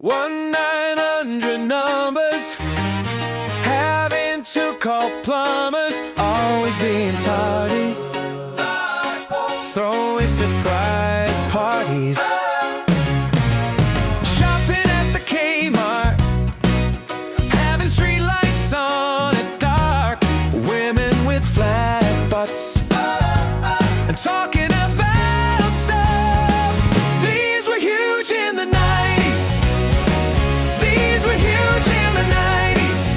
1-900 numbers, having to call plumbers, always being tardy, throwing surprise parties, shopping at the Kmart, having street lights on at dark, women with flat butts, and talking about stuff. These were huge in the 90s. These were huge in the 90s.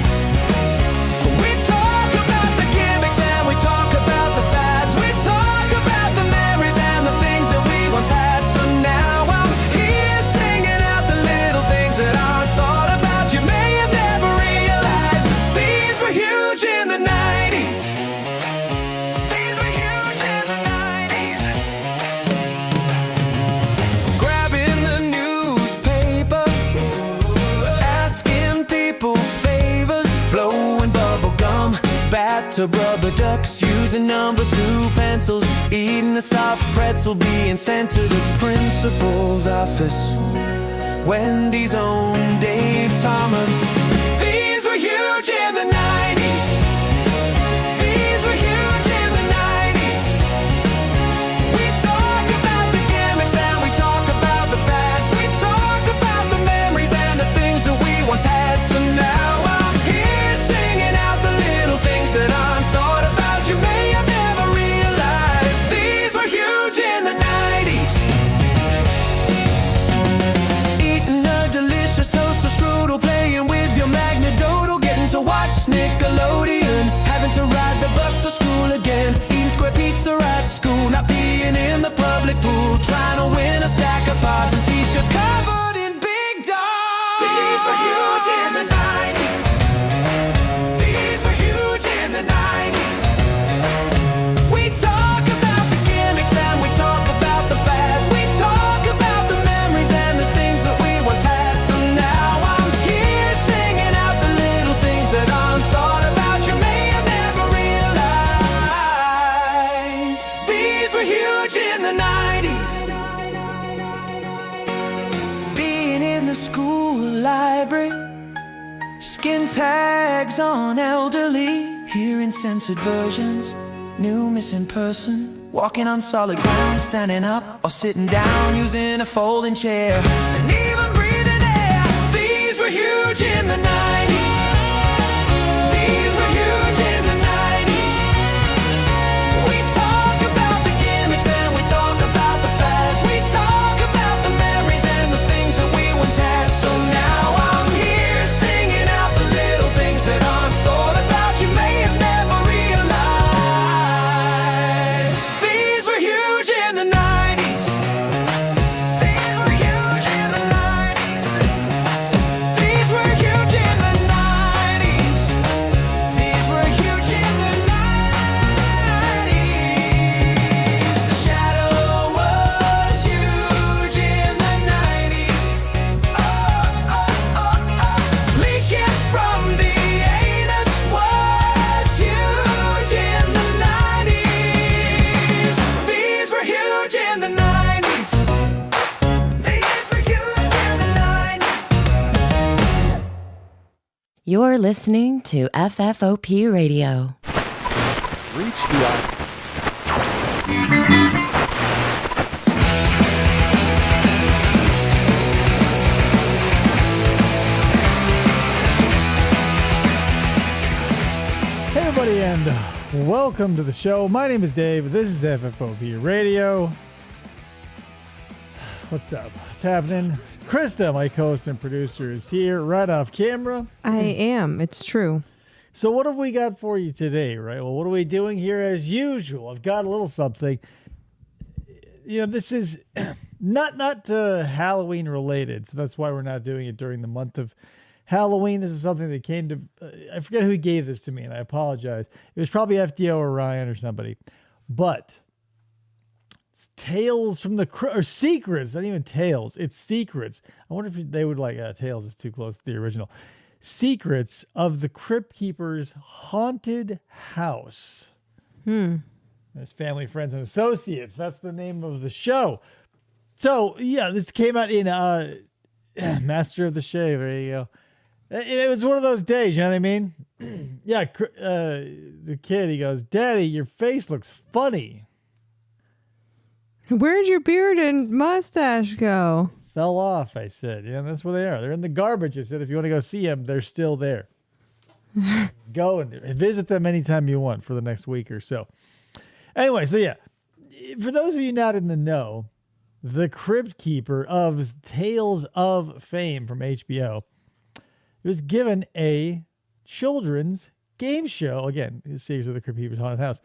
We talk about the gimmicks and we talk about the fads. We talk about the memories and the things that we once had. So now I'm here singing out the little things that aren't thought about. You may have never realized these were huge in the 90s. These were huge in the 90s. Grabbing the newspaper, asking people favors, blowing bubble gum, bathtub rubber ducks, using number 2 pencils, eating a soft pretzel, being sent to the principal's office. Wendy's own Dave Thomas. These were huge in the 90s. These were huge in the 90s. We talk about the gimmicks and we talk about the fads. We talk about the memories and the things that we once had. So now I'm here singing out the little things that aren't thought about. You may have never realized these were huge in the 90s. Eating a delicious toaster strudel, playing with your magnadodal, getting to watch Nickelodeon, having to ride the bus to school again, eating square pizza at school, not being in the public pool, trying to win a stack of pods and t-shirts covered in big dogs. These were huge in the 90s. These were huge in the 90s. We talk about the gimmicks and we talk about the fads. We talk about the memories and the things that we once had. So now I'm here singing out the little things that aren't thought about. You may have never realized these were huge in the 90s. Being in the school library, skin tags on elderly, hearing censored versions, new missing person, walking on solid ground, standing up or sitting down, using a folding chair, and even breathing air. These were huge in the 90s. These were huge in the 90s. We talk about the gimmicks and we talk about the fads. We talk about the memories and the things that we once had. So now I'm here singing out the little things that aren't thought about. You may have never realized these were huge in the 90s. These were huge in the 90s. These were huge in the 90s. These were huge in the 90s. The shadow was huge in the 90s. Leaking from the anus was huge in the 90s. These were huge in the 90s. These were huge in the 90s. You're listening to FFOP Radio. Reach the Hey everybody, and welcome to the show. My name is Dave. This is FFOP Radio. What's up? What's happening? Christa, my co-host and producer, is here right off camera. I am. It's true. So what have we got for you today, right? Well, what are we doing here as usual? I've got a little something. You know, this is not Halloween related, so that's why we're not doing it during the month of Halloween. This is something that came to, I forget who gave this to me, and I apologize. It was probably FDO or Ryan or somebody. But it's Tales from the or Secrets, not even Tales. It's Secrets. I wonder if they would like, Tales is too close to the original. Secrets of the Crypt Keepers Haunted House. That's Family, Friends, and Associates. That's the name of the show. So, yeah, this came out in Master of the Shave. There you go. It was one of those days, you know what I mean? Yeah, the kid, he goes, Daddy, your face looks funny. Where'd your beard and mustache go? Fell off, I said. Yeah, that's where they are. They're in the garbage. I said, if you want to go see them, they're still there. Go and visit them anytime you want for the next week or so. Anyway, so yeah, for those of you not in the know, the Crypt Keeper of Tales of Fame from HBO, it was given a children's game show. Again, the series of the Crypt Keepers Haunted House.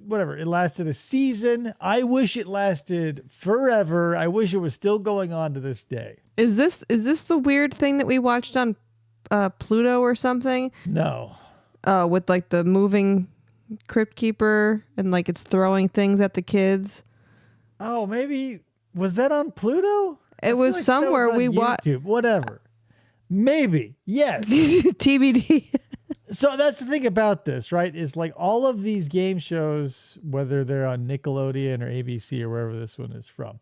Whatever, it lasted a season. I wish it lasted forever. I wish it was still going on to this day. Is this the weird thing that we watched on Pluto or something? No. With like the moving Crypt Keeper and like it's throwing things at the kids. Oh, maybe was that on Pluto? It was like somewhere we watched. Whatever. Maybe. Yes. TBD. So that's the thing about this, right? Is like all of these game shows, whether they're on Nickelodeon or ABC or wherever this one is from,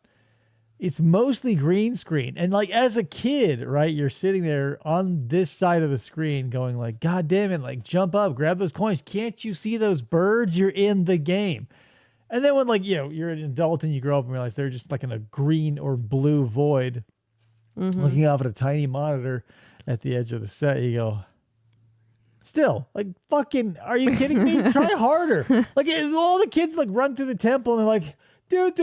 it's mostly green screen. And like as a kid, right, you're sitting there on this side of the screen going like, God damn it, like jump up, grab those coins. Can't you see those birds? You're in the game. And then when like, you know, you're an adult and you grow up and realize they're just like in a green or blue void looking off at a tiny monitor at the edge of the set, you go, still, like, fucking, are you kidding me? Try harder. Like, all the kids, like, run through the temple and they're like, do, and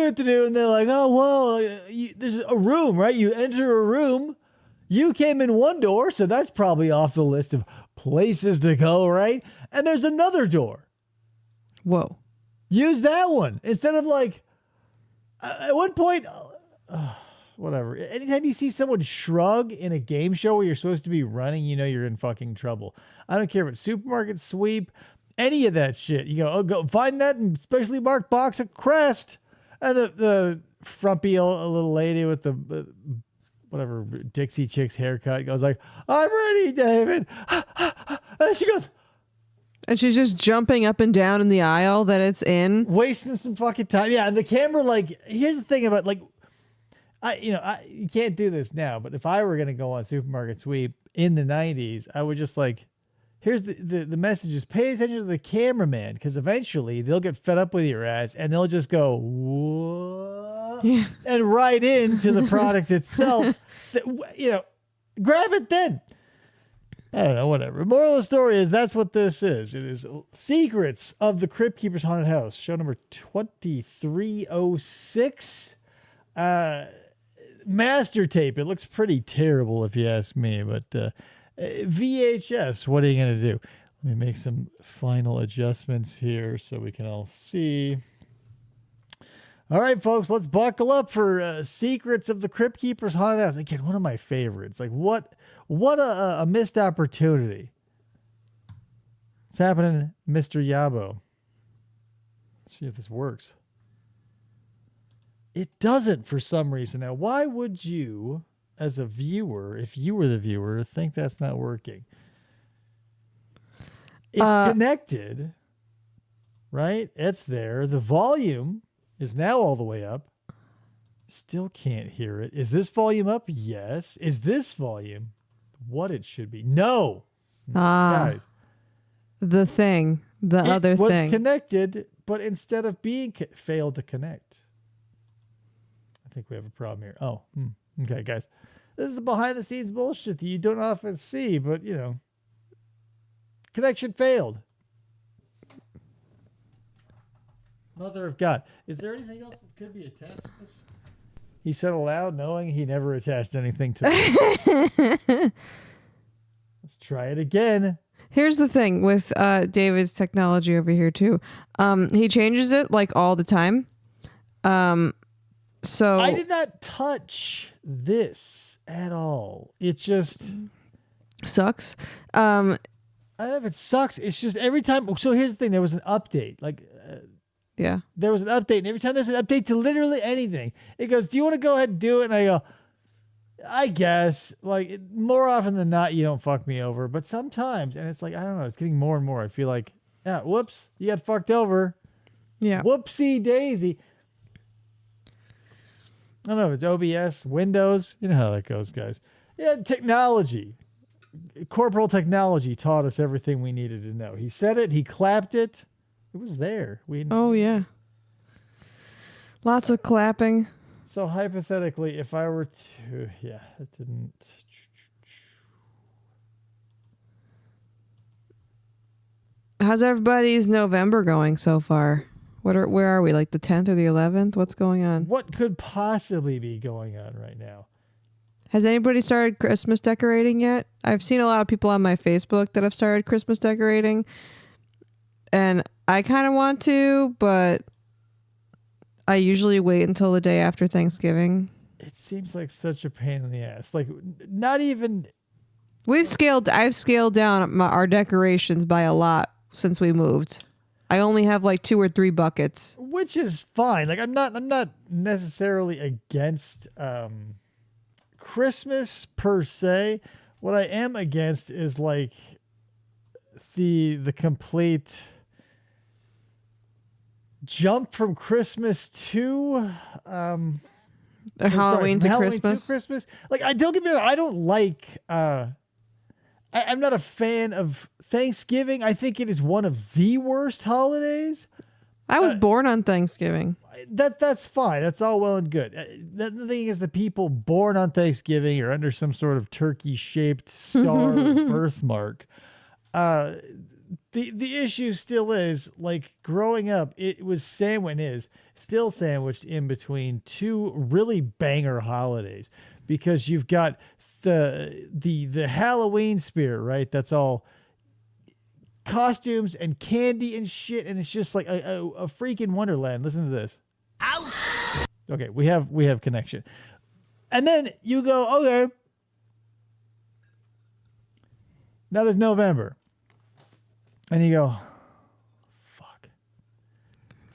they're like, oh, whoa, there's a room, right? You enter a room. You came in one door, so that's probably off the list of places to go, right? And there's another door. Whoa. Use that one. Instead of, like, at one point, whatever. Anytime you see someone shrug in a game show where you're supposed to be running, you know you're in fucking trouble. I don't care if it's supermarket sweep, any of that shit. You go, oh, go find that specially marked box of Crest. And the frumpy little lady with the whatever Dixie Chick's haircut goes like, I'm ready, David. And she goes, and she's just jumping up and down in the aisle that it's in, wasting some fucking time. Yeah, and the camera, like, here's the thing about, like, you can't do this now, but if I were going to go on Supermarket Sweep in the 90s, I would just like, here's the message is pay attention to the cameraman, because eventually they'll get fed up with your ass and they'll just go, what? Yeah. And right into the product itself. Grab it then. I don't know, whatever. Moral of the story is that's what this is. It is Secrets of the Crypt Keepers Haunted House, show number 2306. Master tape. It looks pretty terrible if you ask me, but VHS, what are you going to do? Let me make some final adjustments here so we can all see. All right, folks, let's buckle up for Secrets of the Crypt Keepers Haunted House. Again, one of my favorites. Like, what a missed opportunity. What's happening, Mr. Yabo? Let's see if this works. It doesn't for some reason. Now, why would you, as a viewer, if you were the viewer, think that's not working? It's connected, right? It's there. The volume is now all the way up. Still can't hear it. Is this volume up? Yes. Is this volume what it should be? No. Guys. The thing. The other thing. It was connected, but instead of being failed to connect. I think we have a problem here. Oh, okay, guys. This is the behind-the-scenes bullshit that you don't often see, but, you know. Connection failed. Mother of God. Is there anything else that could be attached to this? He said aloud, knowing he never attached anything to it. Let's try it again. Here's the thing with David's technology over here, too. He changes it, like, all the time. So I did not touch this at all. It just sucks. I don't know if it sucks. It's just every time. So here's the thing. There was an update. Yeah. There was an update. And every time there's an update to literally anything, it goes, do you want to go ahead and do it? And I go, I guess. Like, more often than not, you don't fuck me over. But sometimes, and it's like, I don't know. It's getting more and more. I feel like, yeah, whoops. You got fucked over. Yeah. Whoopsie daisy. I don't know if it's OBS, Windows. You know how that goes, guys. Yeah, technology. Corporal technology taught us everything we needed to know. He said it. He clapped it. It was there. Oh, yeah. Lots of clapping. So hypothetically, if I were to... Yeah, it didn't... How's everybody's November going so far? Where are we? Like the 10th or the 11th? What's going on? What could possibly be going on right now? Has anybody started Christmas decorating yet? I've seen a lot of people on my Facebook that have started Christmas decorating. And I kind of want to, but I usually wait until the day after Thanksgiving. It seems like such a pain in the ass. Like, not even... I've scaled down our decorations by a lot since we moved. I only have like 2 or 3 buckets. Which is fine. Like, I'm not necessarily against Christmas per se. What I am against is like the complete jump from Christmas to Halloween to Christmas. Like, I don't get me wrong, I don't like I'm not a fan of Thanksgiving. I think it is one of the worst holidays. I was born on Thanksgiving. That's fine. That's all well and good. The thing is, the people born on Thanksgiving are under some sort of turkey-shaped star birthmark. The issue still is, like, growing up, it was still sandwiched in between 2 really banger holidays, because you've got the Halloween spirit, right? That's all costumes and candy and shit, and it's just like a freaking wonderland. Listen to this. House. Okay, we have connection. And then you go, okay, now there's November, and you go, fuck.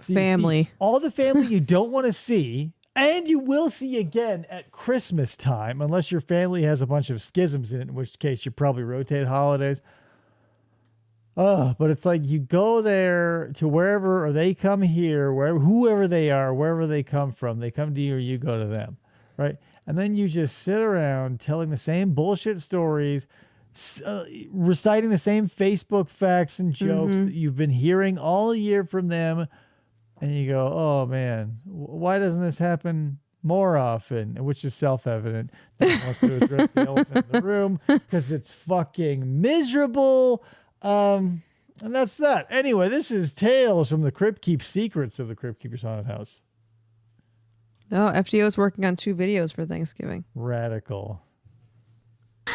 So family. All the family you don't want to see, and you will see again at Christmas time, unless your family has a bunch of schisms in it, in which case you probably rotate holidays. But it's like you go there to wherever, or they come here, whoever they are, wherever they come from, they come to you or you go to them, right? And then you just sit around telling the same bullshit stories, reciting the same Facebook facts and jokes that you've been hearing all year from them. And you go, oh man, why doesn't this happen more often? Which is self-evident. No one wants to address the elephant in the room because it's fucking miserable. And that's that. Anyway, this is Tales from the Crypt Keep Secrets of the Crypt Keepers Haunted House. Oh, FDO is working on 2 videos for Thanksgiving. Radical. You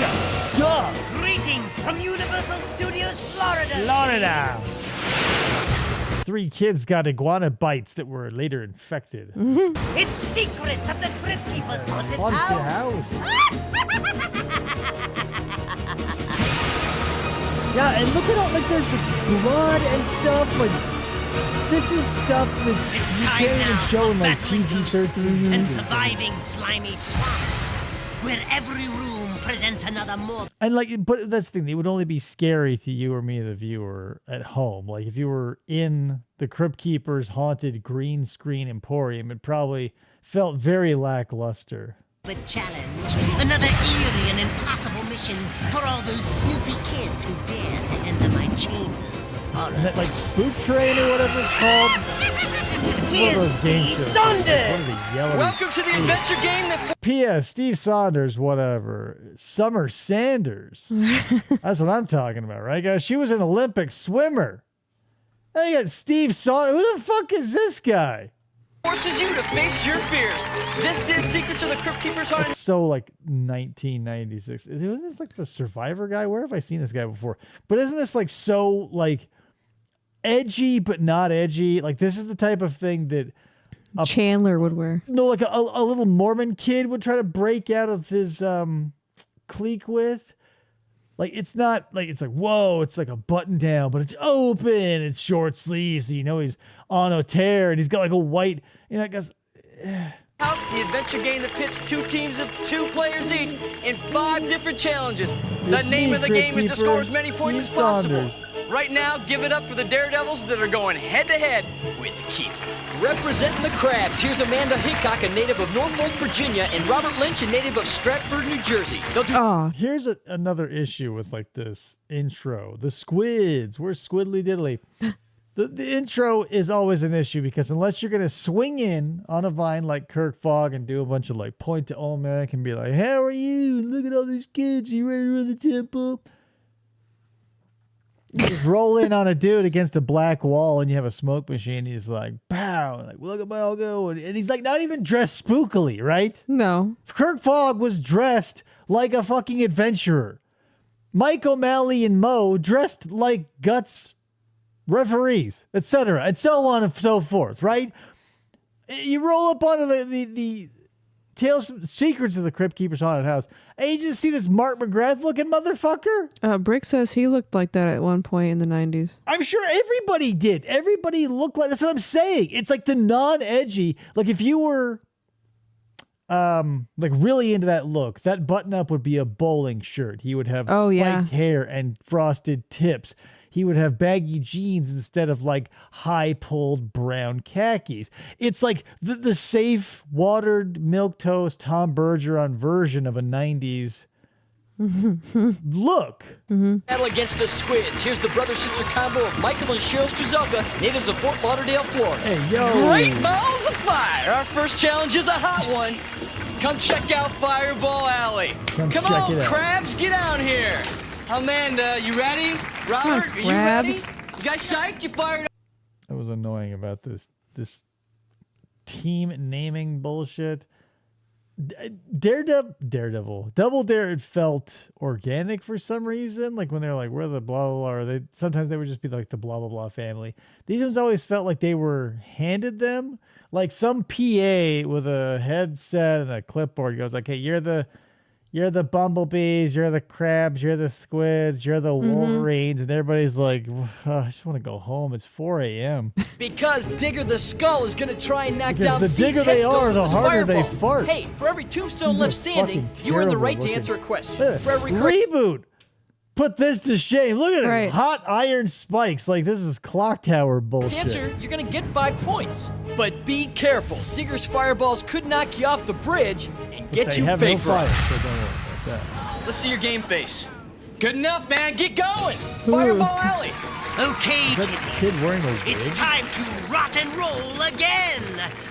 got stuff. Greetings from Universal Studios, Florida. 3 kids got iguana bites that were later infected. It's Secrets of the Crypt Keepers Haunted House. Yeah, and look at all, like, there's like blood and stuff. Like, this is stuff that It's you time can't even now show for in like battling ghosts PG-13 and surviving slimy swamps, where every room presents another more. And like, but that's the thing, it would only be scary to you or me, the viewer at home. Like, if you were in the Crypt Keepers haunted green screen emporium, it probably felt very lackluster. The challenge, another eerie and impossible mission for all those snoopy kids who dare to enter my chambers of horror. Is that like Spook Train or whatever it's called? Here's Steve Saunders! Welcome to the adventure game that... P.S. Steve Saunders, whatever. Summer Sanders. That's what I'm talking about, right, guys? She was an Olympic swimmer. Now you got Steve Saunders. Who the fuck is this guy? forces you to face your fears. This is Secrets of the Crypt Keepers Haunted. It's so like 1996. Isn't this like the Survivor guy? Where have I seen this guy before? But isn't this like so like edgy but not edgy? Like this is the type of thing that Chandler would wear. No, like a little Mormon kid would try to break out of his clique with. Like it's not like it's like whoa, it's like a button down, but it's open, it's short sleeves, so you know he's on a tear, and he's got like a white, you know, I guess. House, the adventure game that pits 2 teams of 2 players each in 5 different challenges. The It's name me, of the Crypt game is to Keeper, score as many points as Steve possible. Saunders. Right now, give it up for the Daredevils that are going head-to-head with the Keep. Representing the Crabs, here's Amanda Hickok, a native of Norfolk, Virginia, and Robert Lynch, a native of Stratford, New Jersey. They'll do Here's another issue with like this intro. The squids. Where's Squidly Diddly? The intro is always an issue because unless you're going to swing in on a vine like Kirk Fogg and do a bunch of like point to Olmec and be like, how are you? Look at all these kids. You ready to run the temple? You just roll in on a dude against a black wall and you have a smoke machine. He's like, pow. Like, look at my all go. And he's like not even dressed spookily, right? No. Kirk Fogg was dressed like a fucking adventurer. Mike O'Malley and Mo dressed like Guts referees, etc., and so on and so forth, right? You roll up onto the Tales from Secrets of the Crypt Keepers Haunted House, and you just see this Mark McGrath-looking motherfucker. Brick says he looked like that at one point in the 90s. I'm sure everybody did. Everybody looked like... That's what I'm saying. It's like the non-edgy... Like, if you were... like really into that look, that button-up would be a bowling shirt. He would have spiked hair and frosted tips. He would have baggy jeans instead of like high-pulled brown khakis. It's like the safe, watered, milquetoast Tom Bergeron version of a 90s look. battle against the Squids. Here's the brother-sister combo of Michael and Cheryl Strzelka, natives of Fort Lauderdale, Florida. Hey, yo. Great balls of fire! Our first challenge is a hot one. Come check out Fireball Alley. Come check on, it out. Crabs, get down here. Amanda, you ready? Robert, are you ready? Crabs. You guys psyched? You fired up? That was annoying about this team naming bullshit. Daredevil, Double Dare, it felt organic for some reason. Like when they're like, we're the blah blah blah, or sometimes they would just be like the blah blah blah family. These ones always felt like they were handed them, like some PA with a headset and a clipboard goes like, hey, you're the bumblebees, you're the crabs, you're the squids, you're the wolverines, and everybody's like, I just want to go home. It's 4 a.m. Because Digger the Skull is going to try and knock Because down the these digger they headstones are, with the his harder they fireballs. fart. Hey, for every tombstone left standing, fucking you were in the right terrible to answer a looking. question. For every correct Reboot. Put this to shame. Look at Right. it. Hot iron spikes. Like this is clock tower bullshit. answer, you're going to get 5 points. But be careful. Digger's fireballs could knock you off the bridge and get They you have no fire, vaporized. so don't worry about that. Let's see your game face. Good enough, man. Get going. Fireball Alley. Okay, Is that kid wearing a it's wig? time to rot and roll again.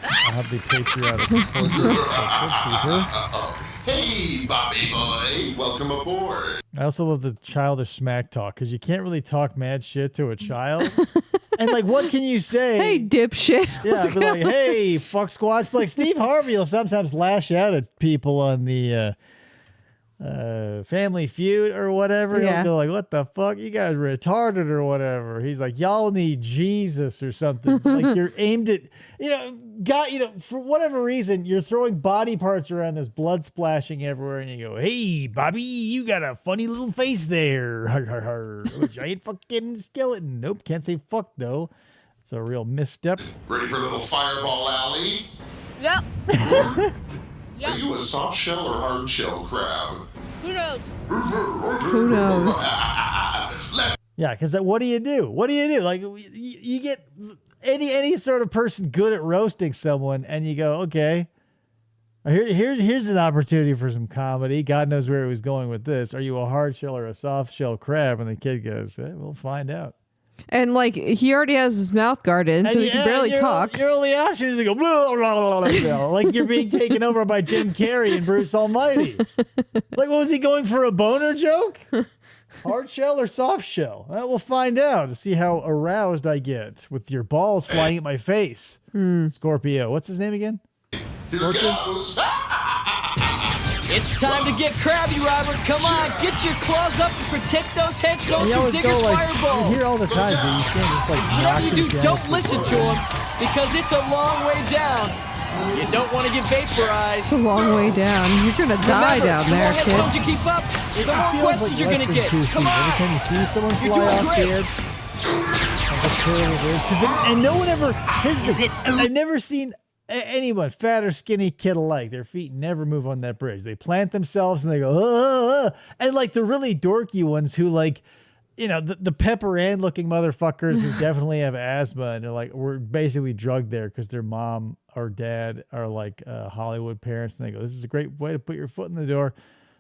I'll have the patriotic portrait of Crypt Keeper. Hey, Bobby boy, welcome aboard. I also love the childish smack talk because you can't really talk mad shit to a child. And like, what can you say? Hey, dipshit. Yeah, be like, hey, fuck squatch. Like Steve Harvey will sometimes lash out at people on the Family Feud or whatever. Yeah. He'll go like, what the fuck? You guys retarded or whatever. He's like, y'all need Jesus or something. Like you're aimed at, for whatever reason, you're throwing body parts around, there's blood splashing everywhere, and you go, hey, Bobby, you got a funny little face there. Har, har, har. A giant fucking skeleton. Nope, can't say fuck though. It's a real misstep. Ready for a little fireball alley? Yep. Are you a soft shell or hard shell crab? Who knows? Who knows? Yeah, because what do you do? What do you do? Like you get any sort of person good at roasting someone, and you go, okay, here's an opportunity for some comedy. God knows where he was going with this. Are you a hard shell or a soft shell crab? And the kid goes, we'll find out. And like he already has his mouth guarded, so he can barely talk. Your only option is to go blah, blah, blah, blah, blah, like you're being taken over by Jim Carrey and Bruce Almighty. Like, what was he going for, a boner joke? Hard shell or soft shell? Well, we'll find out to see how aroused I get with your balls flying at my face. Scorpio. What's his name again? Here goes. It's time to get crabby, Robert. Come on, get your claws up and protect those headstones You from always Digger's go like, fireballs. you hear all the time, dude. You can't just like Whatever knock you these do, down don't with listen the to him because it's a long way down. You don't want to get vaporized. It's a long way down. You're gonna die Remember, down the there, more headstones kid. you keep up, the more It feels questions like you're less gonna than get. 2 Come feet. Every on. time you see someone You're fly doing off great. the edge, and no one ever. I've never seen anyone, fat or skinny kid alike, their feet never move on that bridge. They plant themselves and they go, ah, ah. And like the really dorky ones who like, you know, the Pepper Ann looking motherfuckers who definitely have asthma and they're like, we're basically drugged there because their mom or dad are like Hollywood parents. And they go, this is a great way to put your foot in the door.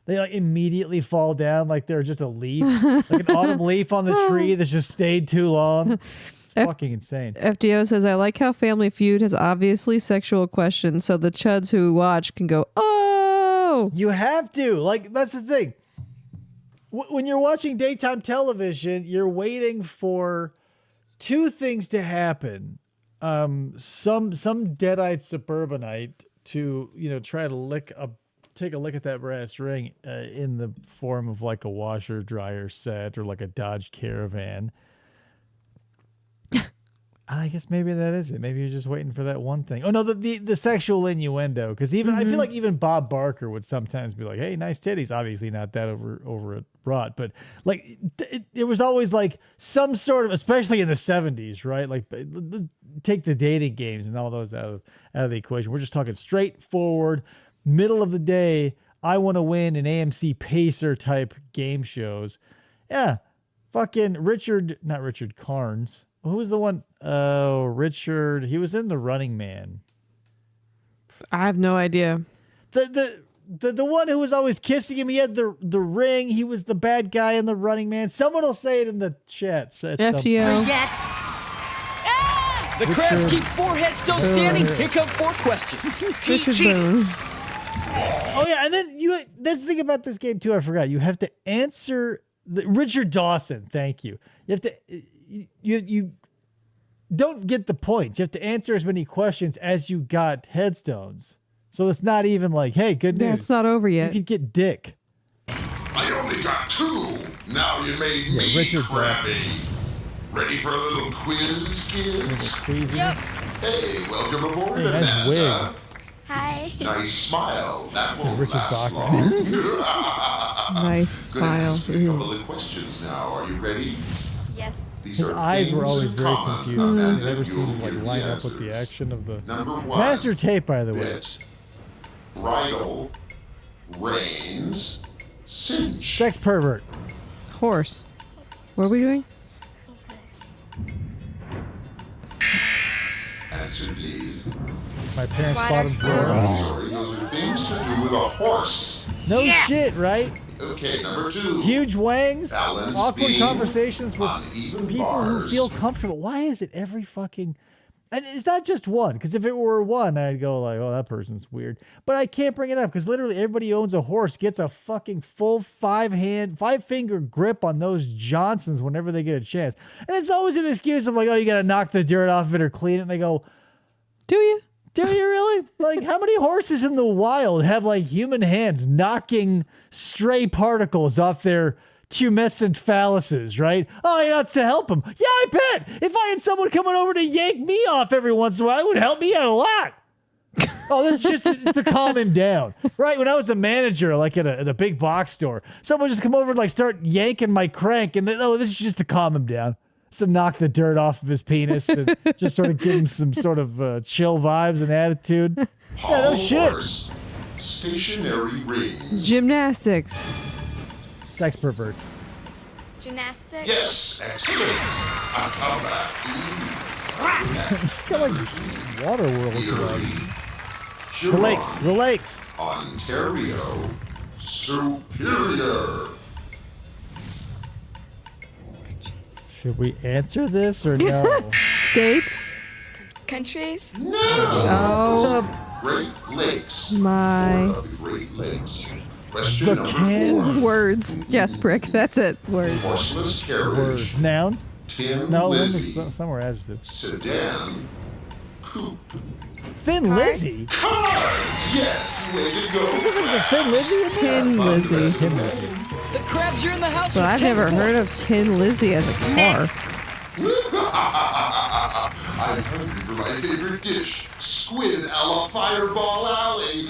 They like immediately fall down like they're just a leaf, like an autumn leaf on the tree that's just stayed too long. It's fucking insane. FDO says, I like how Family Feud has obviously sexual questions so the chuds who watch can go, oh! You have to. Like, that's the thing. When you're watching daytime television, you're waiting for two things to happen. Some dead-eyed suburbanite to, you know, try to take a look at that brass ring in the form of like a washer dryer set or like a Dodge Caravan. I guess maybe that is it. Maybe you're just waiting for that one thing. Oh no, the sexual innuendo. Because even I feel like even Bob Barker would sometimes be like, "Hey, nice titties." Obviously not that overwrought, but like it was always like some sort of, especially in the 70s, right? Like take the dating games and all those out of the equation. We're just talking straightforward, middle of the day. I want to win an AMC Pacer type game shows. Yeah, fucking not Richard Carnes. Who was the one? Oh, Richard. He was in The Running Man. I have no idea. The one who was always kissing him. He had the ring. He was the bad guy in The Running Man. Someone will say it in the chat. FGO. The crabs keep 4 heads still standing. Here come 4 questions. Richard Boone. Oh yeah, and then that's the thing about this game too. I forgot. You have to answer Richard Dawson. Thank you. You have to. You don't get the points. You have to answer as many questions as you got headstones. So it's not even like, hey, good news. Yeah, it's not over yet. You could get dick. I only got 2. Now you made me Richard crabby. Ready for a little quiz, kids? Yep. Hey, welcome aboard, Hey, nice Amanda. wig. Hi. Nice smile. That won't Richard last Bachman. long. Nice Gonna smile. ask you a couple of questions now. Are you ready? Yes. These His are eyes were things always in very common, confusing. Amanda. They never seemed to You'll like give line the up with the answers. action of the. Number 1. Pass your tape, by the way. Bit, bridle, reins, cinch. Sex pervert. Horse. What are we doing? Answer, please. My parents Water. bought him drawers. Sorry, those are things to do with a horse. No shit, right? Okay, number 2. Huge wangs, Balance awkward beam, conversations with uneven people who bars. feel comfortable. Why is it every fucking... And it's not just one, because if it were one, I'd go like, oh, that person's weird. But I can't bring it up, because literally everybody who owns a horse gets a fucking full 5-finger grip on those Johnsons whenever they get a chance. And it's always an excuse of like, oh, you got to knock the dirt off of it or clean it. And they go, Do you? do you really? Like, how many horses in the wild have like human hands knocking stray particles off their tumescent phalluses, right? Oh, you know, it's to help them. Yeah, I bet. If I had someone coming over to yank me off every once in a while, it would help me out a lot. Oh, this is just it's to calm him down. Right? When I was a manager, like at a big box store, someone would just come over and like start yanking my crank, and then, oh, this is just to calm him down. It's to knock the dirt off of his penis and just sort of give him some sort of chill vibes and attitude. Yeah, no shit. Horse, stationary rings. Gymnastics. Sex perverts. Gymnastics. Yes, excellent. A comeback. It's kind of like Waterworld to us. Huron, The lakes. Ontario, superior. Should we answer this or no? States. Countries. No. Oh, Great Lakes. my What are the Great Lakes? Question The number can- 4. words. Yes, Brick. That's it. Words. Horseless carriage. Words. Nouns? Tin No, Lizzie. somewhere adjectives. Sedan. Coupe. Thin Cars? Lizzie? Cars. Yes, way to go. Is Thin Lizzie in there? Tin Lizzie. Tin Lizzie. The crabs are in the house. But with I've 10 never heard of points. Tin Lizzie as a car. Next. I'm hungry for my favorite dish, squid a la Fireball Alley.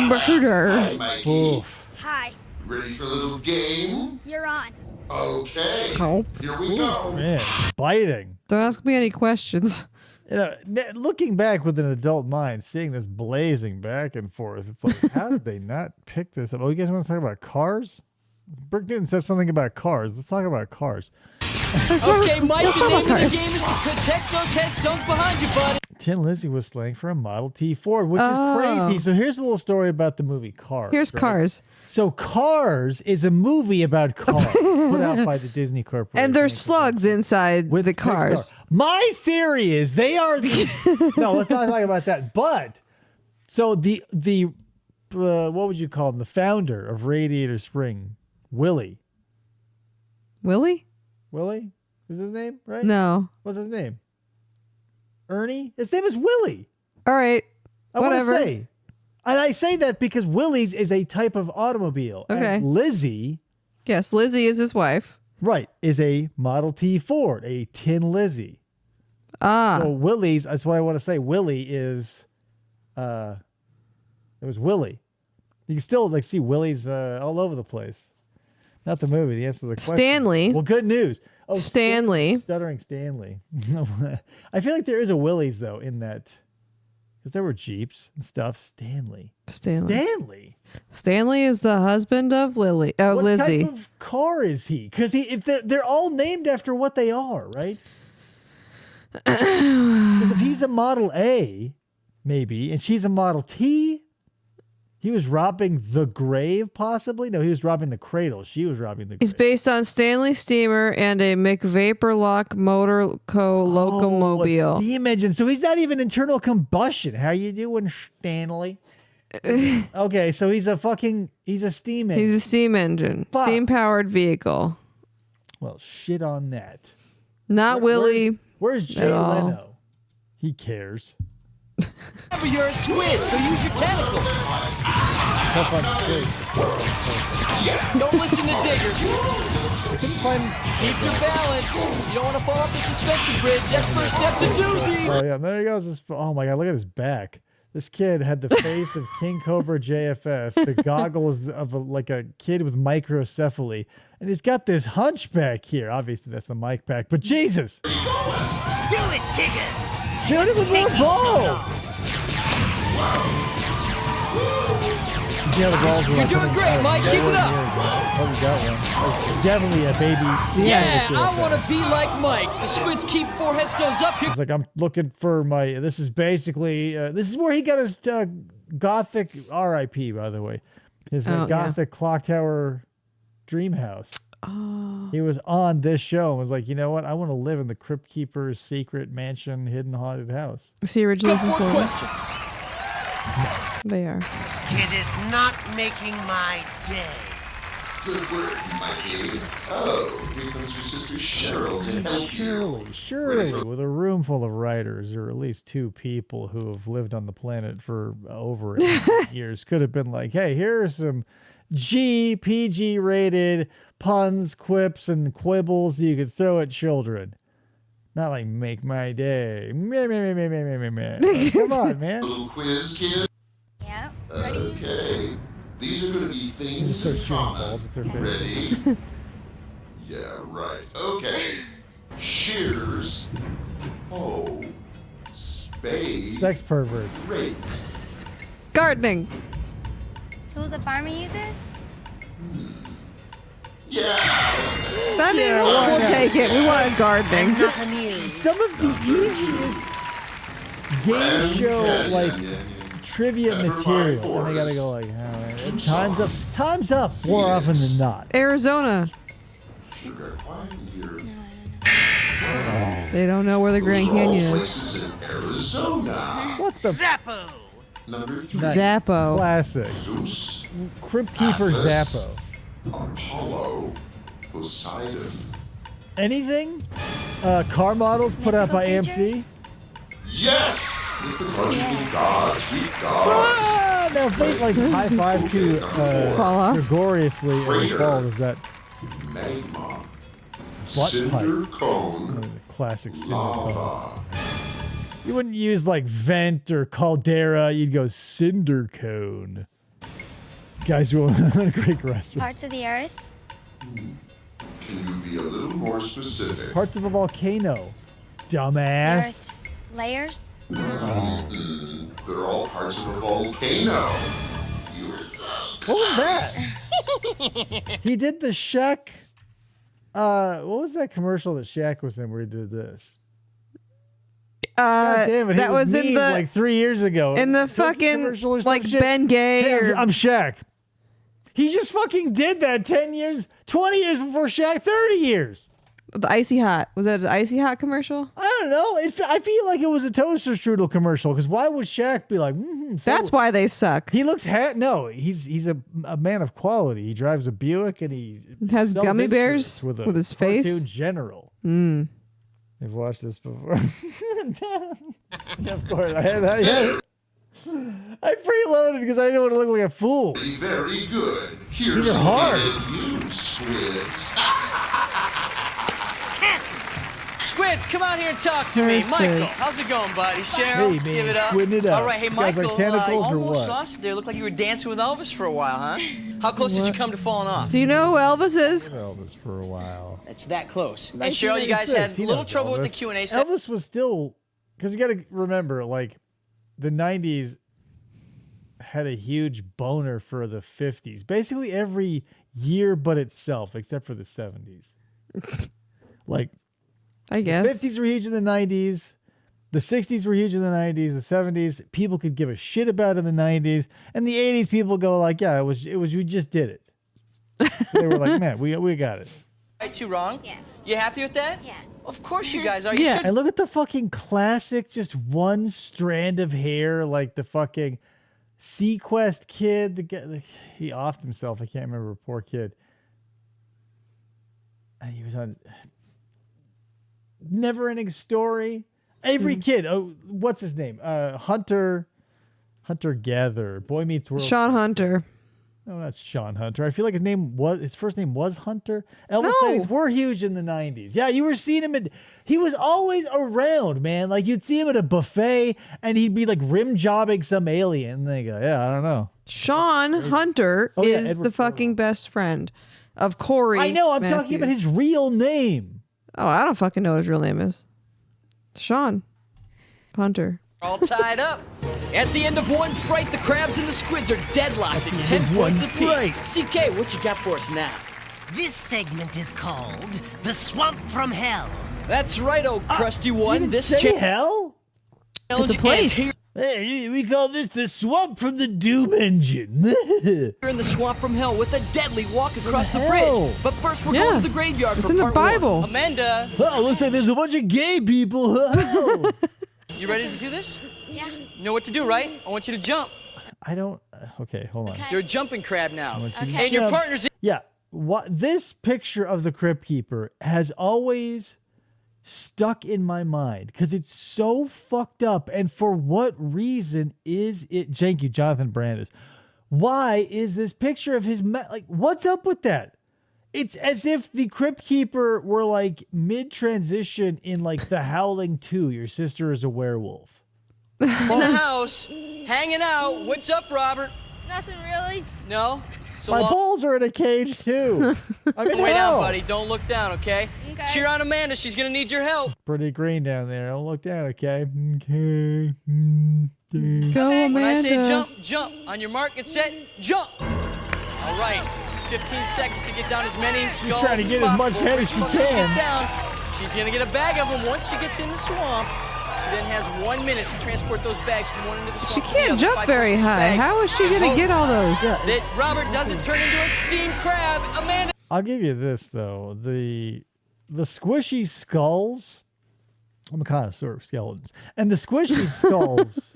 Murder. Hi, Mikey. Oof. Hi. Ready for a little game? You're on. Okay. Oh. Here we go. Man, biting. Don't ask me any questions. You know, looking back with an adult mind, seeing this blazing back and forth, it's like, how did they not pick this up? Oh, you guys want to talk about cars? Brick Newton says something about cars. Let's talk about cars. Okay, Mike, the name of the game is to protect those headstones behind you, buddy. Tin Lizzie was slang for a Model T Ford, which is crazy. So here's a little story about the movie Cars. Here's right? Cars. So Cars is a movie about cars put out by the Disney Corporation. And there's slugs inside with the cars. Pixar. My theory is they are the... No, let's not talk about that. But, so the what would you call him? The founder of Radiator Spring, Willie. Willie? Willie? Is his name, right? No. What's his name? Ernie? His name is Willie. All right. Whatever. I want to say. And I say that because Willie's is a type of automobile. Okay. And Lizzie... Yes, Lizzie is his wife. Right. Is a Model T Ford, a Tin Lizzie. Ah. So Willie's, that's what I want to say. Willie is... it was Willie. You can still like see Willie's all over the place. Not the movie, the answer to the question. Stanley. Well, good news. Oh, Stanley. Stuttering Stanley. I feel like there is a Willie's, though, in that. Because there were Jeeps and stuff. Stanley. Stanley Stanley is the husband of Lizzie. What type of car is he? Because if they're all named after what they are, right? Because if he's a Model A, maybe, and she's a Model T, he was robbing the grave, possibly? No, he was robbing the cradle. She was robbing the grave. He's based on Stanley Steamer and a McVaporlock Motor Co. locomobile. A steam engine. So he's not even internal combustion. How you doing, Stanley? Okay, so he's a steam engine. He's a steam engine. Fuck. Steam-powered vehicle. Well, shit on that. Not Willie. Where's Jay Leno? He cares. Remember, you're a squid, so use your tentacles. Don't listen to Digger. Keep your balance. You don't want to fall off the suspension bridge. That first step's a doozy. Oh, yeah. There he goes. Oh, my God. Look at his back. This kid had the face of King Cobra JFS, the goggles of like a kid with microcephaly, and he's got this hunchback here. Obviously, that's the mic pack, but Jesus. Do it, Digger. Shoot him with more balls. You're doing great, Mike. Keep it up. Oh, we got one. Definitely a baby. Yeah, I want to be like Mike. The squids keep 4 headstones up here. It's like, I'm looking for my... This is basically... this is where he got his Gothic... R.I.P., by the way. His Gothic clock tower dream house. Oh. He was on this show and was like, you know what? I want to live in the Crypt Keepers secret mansion hidden haunted house. Is he originally Got from more Florida? questions. They are. This kid is not making my day. Good work, Mikey. Oh, here comes your sister Cheryl to help you. Surely, with a room full of writers, or at least 2 people who have lived on the planet for over 8 years, could have been like, hey, here are some PG rated puns, quips, and quibbles you could throw at children. Not like make my day. Meh, meh, meh, meh, meh, meh, meh, meh. Come on, man. Little quiz, kid. Yeah. Okay. These are going to be things Start in shooting common. balls at their face. Ready? Yeah, right. Okay. Shears. Hoe. Spade. Sex perverts. Rape. Gardening. Tools a farmer uses? Yeah. I mean, we'll take it. We want gardening. Not amused. Some of the easiest game show like trivia material, and they gotta go like, oh, time's up more often than not. Arizona. Sugar, why you're They don't know where the Grand Canyon is. places in Arizona. What the Zappo. Number 3. Zappo. classic? Zeus. Crypt Keeper Zappo. Apollo. Poseidon. Anything? Car models put out by AMC. Yes! With the Guardian gods, we gods. Ah, now fate like high five to Fall off. Gregoriously or fall is that Magma. Butt Cinder pipe. cone. classic cinder cone. Lava. You wouldn't use like vent or caldera. You'd go cinder cone. Guys who own a Greek restaurant. Parts of the earth? Can you be a little more specific? Parts of a volcano. The Dumbass. earth's Layers? They're all parts of a volcano. You were What was that? He did the Shaq. What was that commercial that Shaq was in where he did this? God damn it, that was in the like 3 years ago. in the Cookie fucking commercial or some like shit. Ben Gay Hey, or I'm Shaq. He just fucking did that 10 years, 20 years before Shaq, 30 years. the Icy Hot. Was that an Icy Hot commercial? I don't know. I feel like it was a toaster strudel commercial because why would Shaq be like, That's why they suck. He looks no, he's a man of quality. He drives a Buick and he Has sells gummy instruments bears with, with his face? Cartoon general. Mm. I've watched this before. Of course, I had that. Yeah. I preloaded because I didn't want to look like a fool. very good. Here's These are hard. you squids. Squids, come out here and talk to me. Curses. Michael, how's it going, buddy? Cheryl, Hey, man, give it up. squinting it up. All right, hey, You guys like Michael, tentacles or almost what? lost it there. Looked like you were dancing with Elvis for a while, huh? How close did you come to falling off? Do you know who Elvis is? Elvis for a while. It's that close. And Cheryl, you guys had a little trouble with the Q&A set. Elvis was still, because you got to remember, like, the 90s had a huge boner for the 50s. Basically every year but itself, except for the 70s. Like, I guess. The 50s were huge in the 90s. The 60s were huge in the 90s. The 70s, people could give a shit about in the 90s. And the 80s, people go like, yeah, it was, we just did it. So they were like, man, we got it. Right, too wrong? Yeah. You happy with that? Yeah. Of course you guys are. You Yeah, should. and look at the fucking classic, just one strand of hair, like the fucking Sequest kid. The guy, he offed himself. I can't remember. Poor kid. And he was on Never Ending Story. Every kid. Oh, what's his name? Hunter Gatherer. Boy Meets World. Sean Hunter. No, that's Sean Hunter. I feel like his first name was Hunter. Elvis No. sightings were huge in the 90s. Yeah, you were seeing him he was always around, man. Like you'd see him at a buffet and he'd be like rim jobbing some alien. And they go, yeah, I don't know. Sean Hunter Oh, yeah, is Edward the fucking best friend of Corey. I know, I'm talking Matthews. about his real name. Oh, I don't fucking know what his real name is. Sean Hunter. All tied up. At the end of one fight, the crabs and the squids are deadlocked at 10 points apiece. CK, what you got for us now? This segment is called The Swamp from Hell. That's right, old crusty one. This Say hell? challenge It's a place. ends here Hey, we call this the swamp from the Doom Engine. in the swamp from hell with a deadly walk across the hell. bridge. But first, we're Yeah, going to the graveyard it's for in the part Bible. one. Amanda, Oh, looks like there's a bunch of gay people. you ready to do this? Yeah. You know what to do, right? I want you to jump. I don't. Okay, hold on. Okay. You're a jumping crab now. want you to Okay. And your jump. partner's in. Yeah, this picture of the Crypt Keeper has always stuck in my mind because it's so fucked up. And for what reason is it? Thank you, Jonathan Brandis. Why is this picture of his like? What's up with that? It's as if the Crypt Keeper were like mid-transition in like The Howling 2. Your sister is a werewolf. In the house, hanging out. What's up, Robert? Nothing really. No? So My long. balls are in a cage too. I'm in Way hell. down, buddy. Don't look down, okay? Okay. Cheer on Amanda. She's going to need your help. Pretty green down there. Don't look down, okay? Okay. Okay. Go, Okay. Amanda. When I say jump, jump. On your mark, get set, jump. All right. 15 seconds to get down as many skulls trying to as get as much possible. head as she Close she can. gets down. She's going to get a bag of them once she gets in the swamp. She then has 1 minute to transport those bags from one end of the She swamp to the can't other. jump 5 very persons high. bag. How is she going to get all those? That Robert doesn't turn into a steamed crab. Amanda. I'll give you this though. The squishy skulls. I'm a connoisseur of skeletons. And the squishy skulls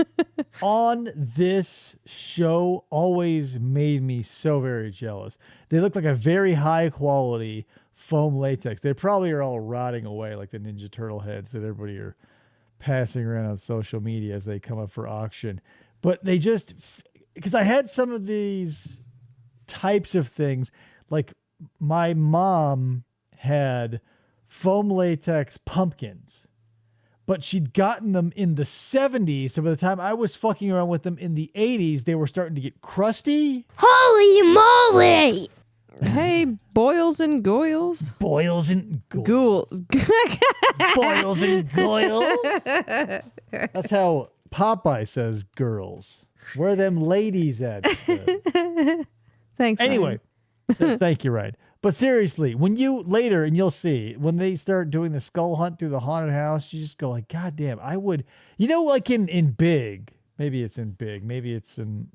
on this show always made me so very jealous. They look like a very high quality foam latex. They probably are all rotting away like the Ninja Turtle heads that everybody are passing around on social media as they come up for auction. But they just, because I had some of these types of things, like my mom had foam latex pumpkins, but she'd gotten them in the 70s. So by the time I was fucking around with them in the 80s, they were starting to get crusty. Holy moly! Hey, boils and goils. Boils and Ghouls. boils and goils. That's how Popeye says girls. Where them ladies at? Thanks. Anyway, thank you, Ryan. But seriously, when you later, and you'll see, when they start doing the skull hunt through the haunted house, you just go like, God damn, I would, like in Big, maybe it's in Big, maybe it's in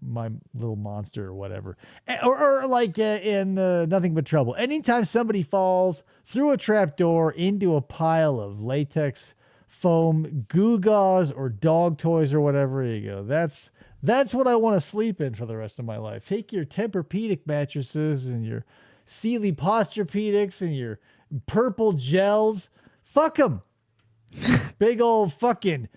My Little Monster or whatever, or like in Nothing But Trouble. Anytime somebody falls through a trap door into a pile of latex foam, gewgaws, or dog toys or whatever, you go. That's what I want to sleep in for the rest of my life. Take your Tempur-Pedic mattresses and your Sealy Posturepedics and your purple gels. Fuck them. Big old fucking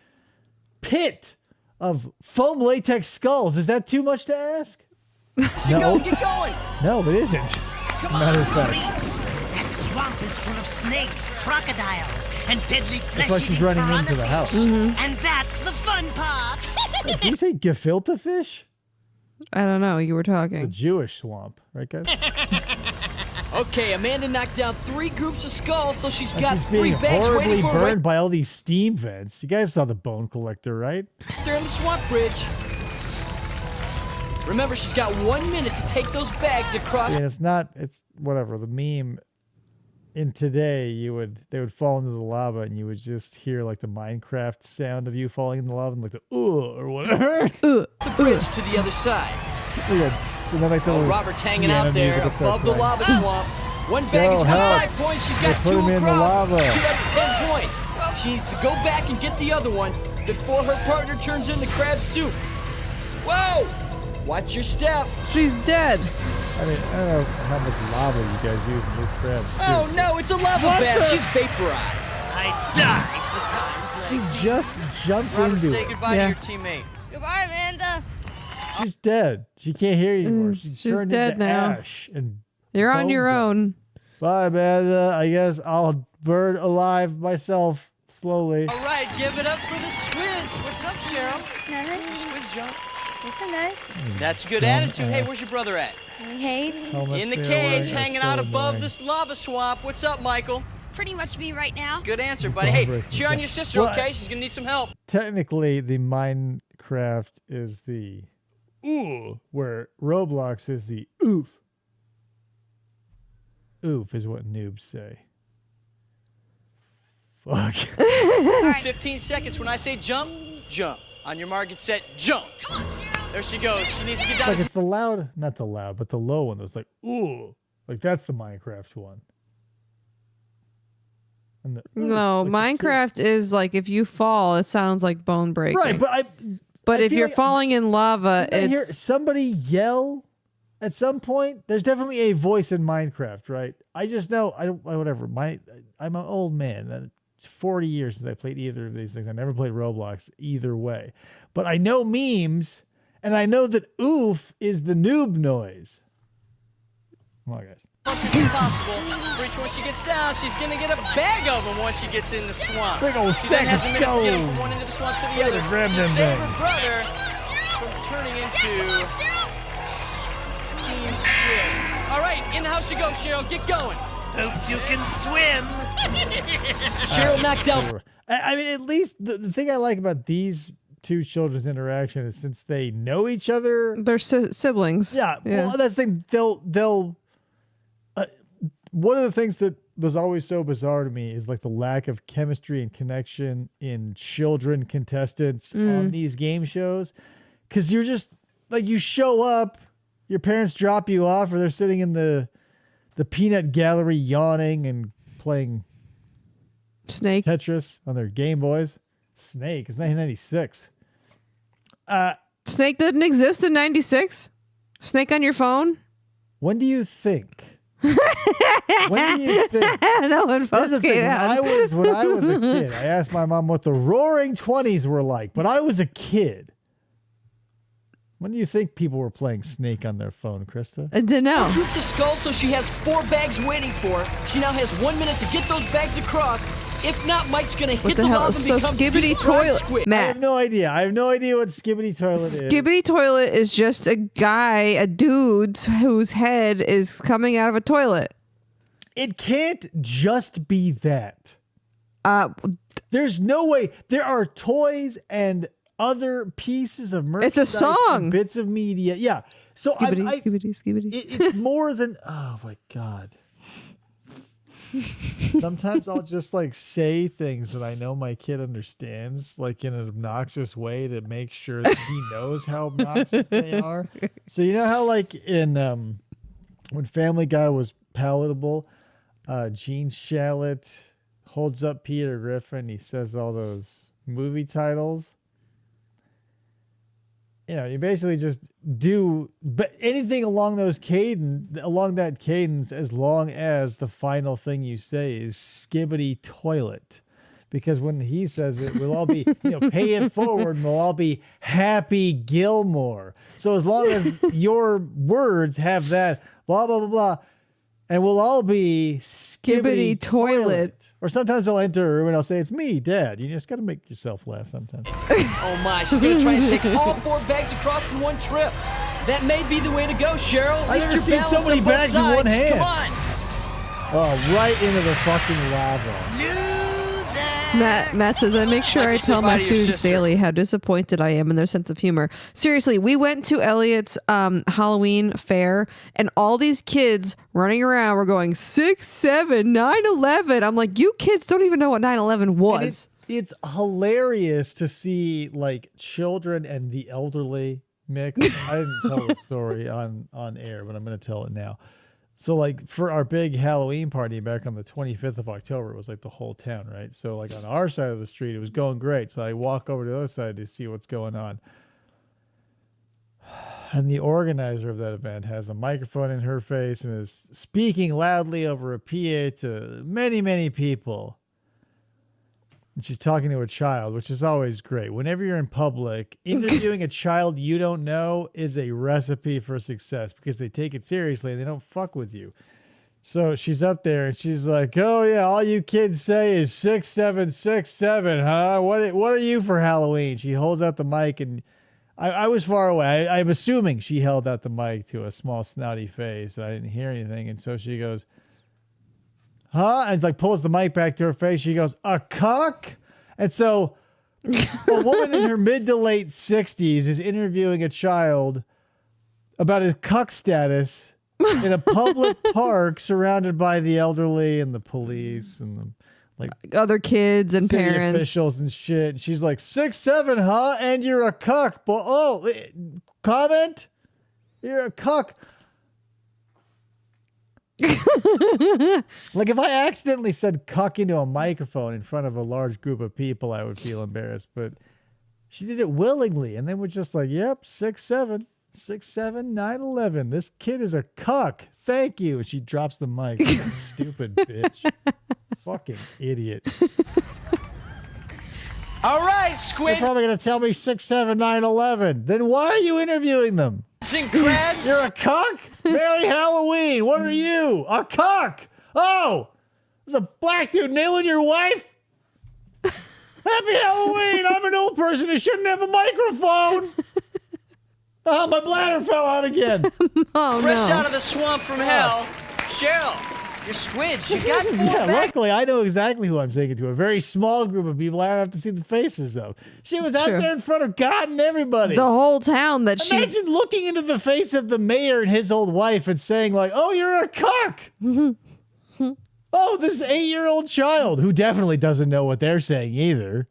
pit of foam latex skulls. Is that too much to ask? No. Get going. No, it isn't. Matter of fact. Creeps! That swamp is full of snakes, crocodiles, and deadly That's why she's running into the house. And that's the fun part! Did you say gefilte fish? I don't know. You were The talking. Jewish swamp, right, guys? Okay, Amanda knocked down 3 groups of skulls, so she's And got she's 3 being bags horribly waiting for her burned by all these steam vents. You guys saw the bone collector, right? right there in the swamp bridge. Remember, she's got 1 minute to take those bags across. Yeah, it's whatever. The meme in today, they would fall into the lava and you would just hear like the Minecraft sound of you falling in the lava and like the or whatever. The bridge to the other side. And then like the Oh, little Robert's hanging piano out there music will start above the playing. lava swamp. 1 bag is worth help. 5 points. She's They're got putting 2 me in the across. lava. So that's 10 points. She needs to go back and get the other one before her partner turns into crab soup. Whoa! Watch your step. She's dead. I mean, I don't know how much lava you guys use in your crabs. Oh no, it's a lava bath. She's vaporized. I die for times She like just jumped Robert, into say it. goodbye Yeah. to your teammate. Goodbye, Amanda. She's dead. She can't hear you anymore. She's turned dead into now. ash and You're on bone your dust. own. Bye, Amanda. I guess I'll burn alive myself slowly. All right, give it up for the squiz. What's up, Cheryl? Nothing. Squiz jump. That's so nice. That's a good Dumb attitude. Hey, ass. where's your brother at? Cage. Helmet In the they're cage, wearing are hanging so out above annoying. this lava swamp. What's up, Michael? Pretty much me right now. Good answer, buddy. Hey, Breaking cheer on stuff. your sister, Well, okay? She's gonna need some help. Technically, the Minecraft is the ooh, where Roblox is the oof. Oof is what noobs say. Fuck. 15 seconds. When I say jump, jump. On your mark, get set, jump. Come on, Cheryl. There she goes. She needs to get down. Like it's the loud, not the loud, but the low one. That's like ooh, like that's the Minecraft one. And the, ooh, No, like the kid. Minecraft is like if you fall, it sounds like bone breaking. Right, but But I if feel you're like- falling in lava, Did I hear it's somebody yell at some point. There's definitely a voice in Minecraft, right? I just know whatever. I'm an old man. It's 40 years since I played either of these things. I never played Roblox either way. But I know memes, and I know that oof is the noob noise. Come on, guys. Close as possible. For each one she gets down, she's gonna get a bag of them once she gets in the swamp. Big old She then sack has of a minute to get them stone. from one end of the swamp to the Better other. grab To them save things. her brother from turning into Team Squid. All right, in the house you go, Cheryl. Get going. Hope you can swim! Cheryl knocked out. I mean, at least the thing I like about these two children's interaction is since they know each other. they're siblings. Yeah, well, that's the thing. They'll. One of the things that was always so bizarre to me is like the lack of chemistry and connection in children contestants on these game shows, because you're just like you show up, your parents drop you off, or they're sitting in the peanut gallery yawning and playing Snake. Tetris on their Game Boys. Snake. It's 1996. Snake didn't exist in 96? Snake on your phone? When do you think? When do you think? No one Here's the folks thing. came When out. I was a kid, I asked my mom what the Roaring 20s were like, but I was a kid. When do you think people were playing Snake on their phone, Christa? I don't know. Groups of skulls, so she has 4 bags waiting for her. She now has 1 minute to get those bags across. If not, Mike's gonna What hit the the hell? lava and So become Skibbity deep fried Toilet. squid. I have Matt. no idea. I have no idea what Skibbity Toilet is. Skibbity Toilet is just a guy, a dude whose head is coming out of a toilet. It can't just be that. There's no way. There are toys and other pieces of merchandise. It's a song. And bits of media. Yeah. So Skibbity. it's more than. Oh my God. Sometimes I'll just like say things that I know my kid understands, like in an obnoxious way to make sure that he knows how obnoxious they are. So you know how like in when Family Guy was palatable, Gene Shalit holds up Peter Griffin. He says all those movie titles. You know, you basically just do anything along that cadence, as long as the final thing you say is skibbity toilet. Because when he says it, we'll all be, pay it forward and we'll all be Happy Gilmore. So as long as your words have that blah, blah, blah, blah, and we'll all be skibbity toilet. Or sometimes I'll enter a room and I'll say, it's me, Dad. You just got to make yourself laugh sometimes. Oh my, she's gonna try and take all 4 bags across in one trip. That may be the way to go, Cheryl. At least I've never you're seen so balanced many on both bags in one sides. hand. Come on. Oh, right into the fucking lava. Matt says, I make sure I tell my students daily how disappointed I am in their sense of humor. Seriously, we went to Elliot's Halloween fair, and all these kids running around were going 6, 7, 9, 11. I'm like, you kids don't even know what 9/11 was. It's hilarious to see like children and the elderly mix. I didn't tell the story on air, but I'm going to tell it now. So like for our big Halloween party back on the 25th of October, it was like the whole town, right? So like on our side of the street, it was going great. So I walk over to the other side to see what's going on. And the organizer of that event has a microphone in her face and is speaking loudly over a PA to many, many people. And she's talking to a child, which is always great. Whenever you're in public, interviewing a child you don't know is a recipe for success because they take it seriously and they don't fuck with you. So she's up there and she's like, oh, yeah, all you kids say is 6767, huh? What are you for Halloween? She holds out the mic and I was far away. I'm assuming she held out the mic to a small snotty face. I didn't hear anything. And so she goes, huh? And like pulls the mic back to her face. She goes, a cuck? And so a woman in her mid to late 60s is interviewing a child about his cuck status in a public park surrounded by the elderly and the police and the like other kids and city parents, officials and shit. And she's like, 6'7", huh? And you're a cuck. But comment? You're a cuck. Like if I accidentally said cuck into a microphone in front of a large group of people, I would feel embarrassed. But she did it willingly, and then we're just like, yep, 6'7", 9'11". This kid is a cuck. Thank you. And she drops the mic. Stupid bitch. Fucking idiot. All right, Squid. You're probably gonna tell me 6'7", 9'11". Then why are you interviewing them? Crabs. You're a cuck? Merry Halloween. What are you? A cuck. Oh, there's a black dude nailing your wife? Happy Halloween. I'm an old person who shouldn't have a microphone. Oh, my bladder fell out again. Fresh out of the swamp from hell. Cheryl, you're squids. You got 4 bags. Luckily, I know exactly who I'm saying to. A very small group of people I don't have to see the faces of. She was out there in front of God and everybody. The whole town that Imagine looking into the face of the mayor and his old wife and saying like, oh, you're a cuck. Oh, this 8-year-old child who definitely doesn't know what they're saying either.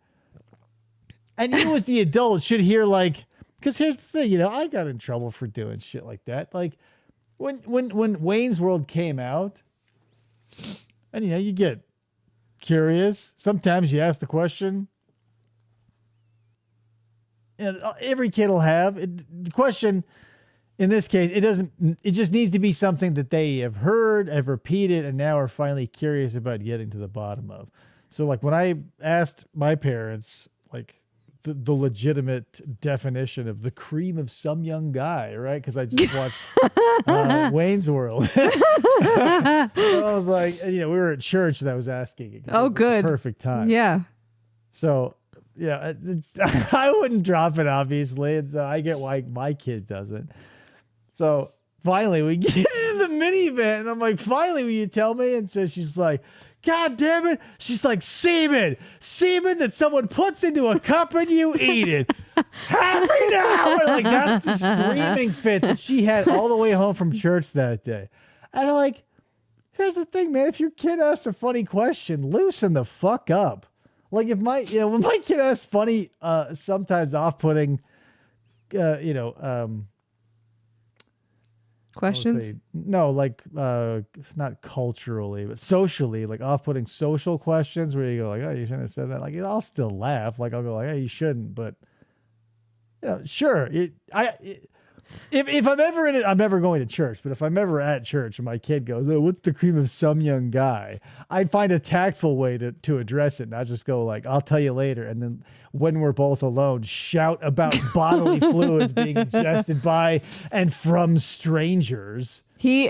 And you as the adult should hear like, because here's the thing, I got in trouble for doing shit like that. Like when Wayne's World came out, and you get curious. Sometimes you ask the question. And every kid will have the question. In this case, it just needs to be something that they have heard, have repeated, and now are finally curious about getting to the bottom of. So like when I asked my parents, like the legitimate definition of the cream of some young guy, right? Because I just watched Wayne's World. I was like, we were at church and I was asking it. Oh, good. Perfect time. Yeah. So, I wouldn't drop it, obviously. And so I get why my kid doesn't. So finally we get into the minivan and I'm like, finally, will you tell me? And so she's like, God damn it. She's like, semen that someone puts into a cup and you eat it. Happy now. Like, that's the screaming fit that she had all the way home from church that day. And I'm like, here's the thing, man. If your kid asks a funny question, loosen the fuck up. Like, if when my kid asks funny, sometimes off-putting, Questions? No, like not culturally, but socially, like off-putting social questions where you go like, oh, you shouldn't have said that. Like, I'll still laugh. Like, I'll go like, hey, you shouldn't. But sure. If I'm ever in it, I'm never going to church. But if I'm ever at church and my kid goes, oh, what's the cream of some young guy? I'd find a tactful way to address it. Not just go like, I'll tell you later. And then when we're both alone, shout about bodily fluids being ingested by and from strangers. He,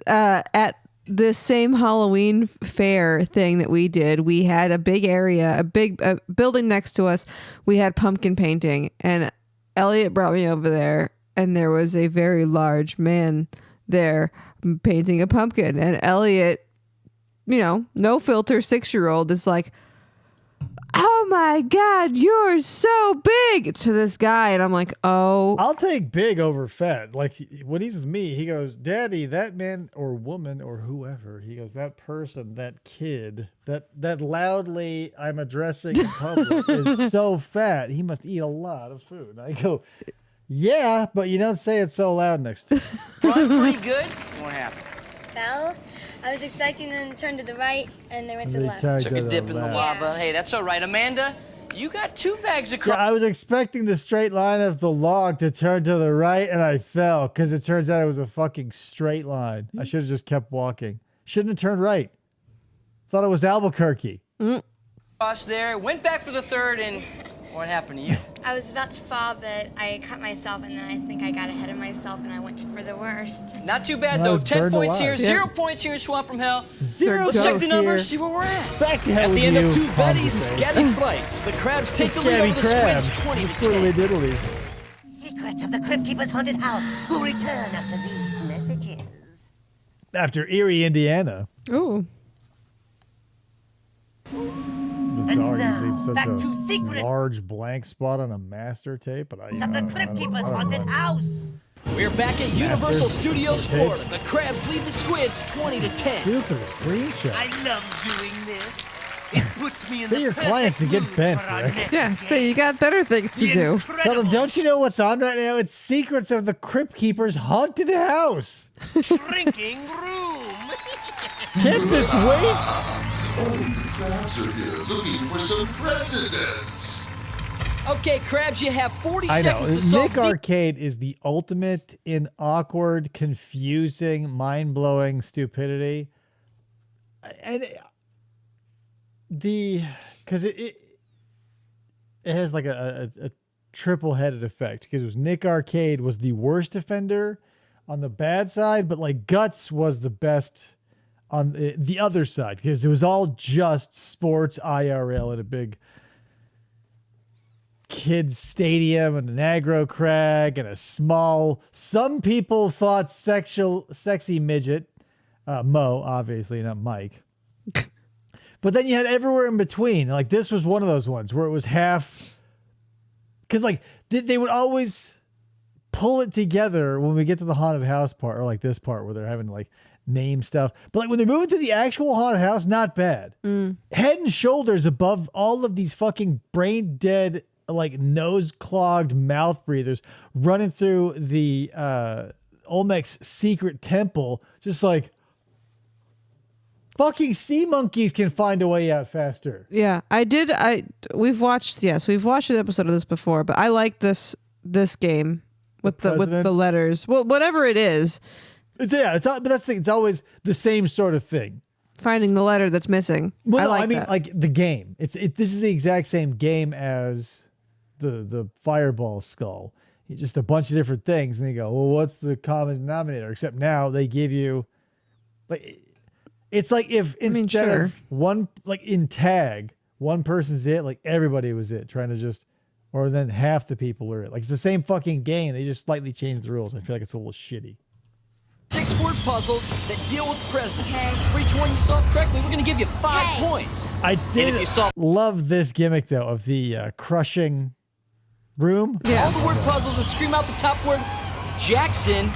at the same Halloween fair thing that we did, we had a big area, a big building next to us. We had pumpkin painting, and Elliot brought me over there. And there was a very large man there painting a pumpkin. And Elliot, no filter 6-year-old is like, oh my God, you're so big to this guy. And I'm like, oh. I'll take big over fat. Like, when he's with me, he goes, Daddy, that man or woman or whoever, he goes, that person, that kid, that loudly I'm addressing in public is so fat. He must eat a lot of food. And I go, yeah, but you don't say it so loud next to me. Run pretty good. What happened? Fell. I was expecting them to turn to the right, and they went to the left. Took a dip in the lava. Yeah. Hey, that's all right. Amanda, you got 2 bags of Yeah, I was expecting the straight line of the log to turn to the right, and I fell because it turns out it was a fucking straight line. I should have just kept walking. Shouldn't have turned right. Thought it was Albuquerque. cross there. Went back for the 3rd, and what happened to you? I was about to fall, but I cut myself, and then I think I got ahead of myself, and I went for the worst. Not too bad, I though. was 10 burned points alive. here, Yeah. 0 points here, Swamp from Hell. Zero Let's check the goes numbers, here. see where we're at. Back to hell At with the end you, of 2 Betty's Humble scabby fights, the Crabs take the lead Scabby over the crab. Squids 20 to Twiddly 10. diddlies. Secrets of the Crypt Keepers Haunted House will return after these messages. After Erie, Indiana. Ooh. It's And bizarre now, you leave such back a to secret- large blank spot on a master tape, but Of the Crypt Keepers Haunted House. We're back at Universal Masters. Studios, Okay. Florida. The Crabs lead the Squids 20 to 10. Dude, for the screenshot. I love doing this. It puts me in Tell the your perfect clients to get mood bent, for our Rick. next Yeah, so you game. got better things to The do. Tell them, incredible don't you know what's on right now? It's Secrets of the Crypt Keepers Haunted House. Shrinking Room. Can't this wait? Crabs are here looking for some presidents. Okay, Crabs, you have 40 I know. seconds to solve Nick Arcade is the ultimate in awkward, confusing, mind-blowing stupidity. And because it has like a triple-headed effect, because it was Nick Arcade was the worst offender on the bad side, but like Guts was the best on the other side, because it was all just sports IRL at a big kids stadium and an aggro crag and a small, some people thought sexy midget, Mo, obviously not Mike. But then you had everywhere in between. Like, this was one of those ones where it was half, because like they would always pull it together when we get to the haunted house part, or like this part where they're having to like name stuff. But like when they're moving to the actual haunted house, not bad. Head and shoulders above all of these fucking brain dead, like nose clogged mouth breathers running through the Olmec's secret temple, just like fucking sea monkeys can find a way out faster. Yeah, we've watched an episode of this before, but I like this game with the Presidents? letters. Well, whatever it is, But that's the thing. It's always the same sort of thing. finding the letter that's missing. Well, I no, I mean, that. like the game. This is the exact same game as the Fireball skull. It's just a bunch of different things, and they go, "Well, what's the common denominator?" Except now they give you, like, it's like if instead sure. of one, like in tag, one person's it, like everybody was it, trying to just, or then half the people are it. Like it's the same fucking game. They just slightly changed the rules. I feel like it's a little shitty. 6 word puzzles that deal with presidents. Okay. For each one you solve correctly, we're going to give you 5 Hey. points. I And did if you solve love this gimmick though of the crushing room. Yeah. all the word puzzles and scream out the top word, Jackson,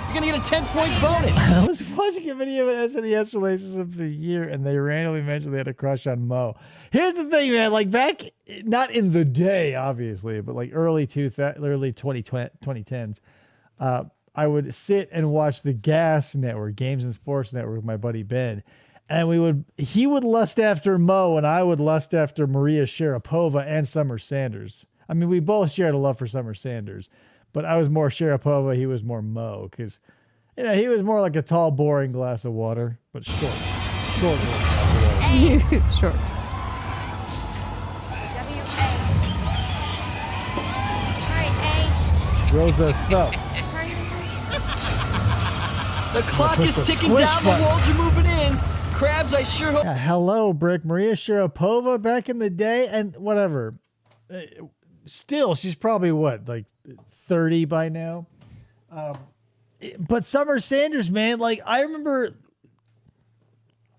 you're going to get a 10-point bonus. I was watching a video of SNES Releases of the Year, and they randomly mentioned they had a crush on Mo. Here's the thing, man. Like back, not in the day, obviously, but like early 2010s, I would sit and watch the Gas Network, Games and Sports Network, with my buddy Ben, and he would lust after Mo, and I would lust after Maria Sharapova and Summer Sanders. I mean, we both shared a love for Summer Sanders, but I was more Sharapova, he was more Mo, because he was more like a tall, boring glass of water, but short glass of water. Short. W-A. All right, Rosa Svelte. A. Hurry. The clock push is the ticking squish down, button. the walls are moving in. Krabs, I sure hope. Yeah, hello, Brick. Maria Sharapova back in the day, and whatever. Still, she's probably like 30 by now. But Summer Sanders, man, like I remember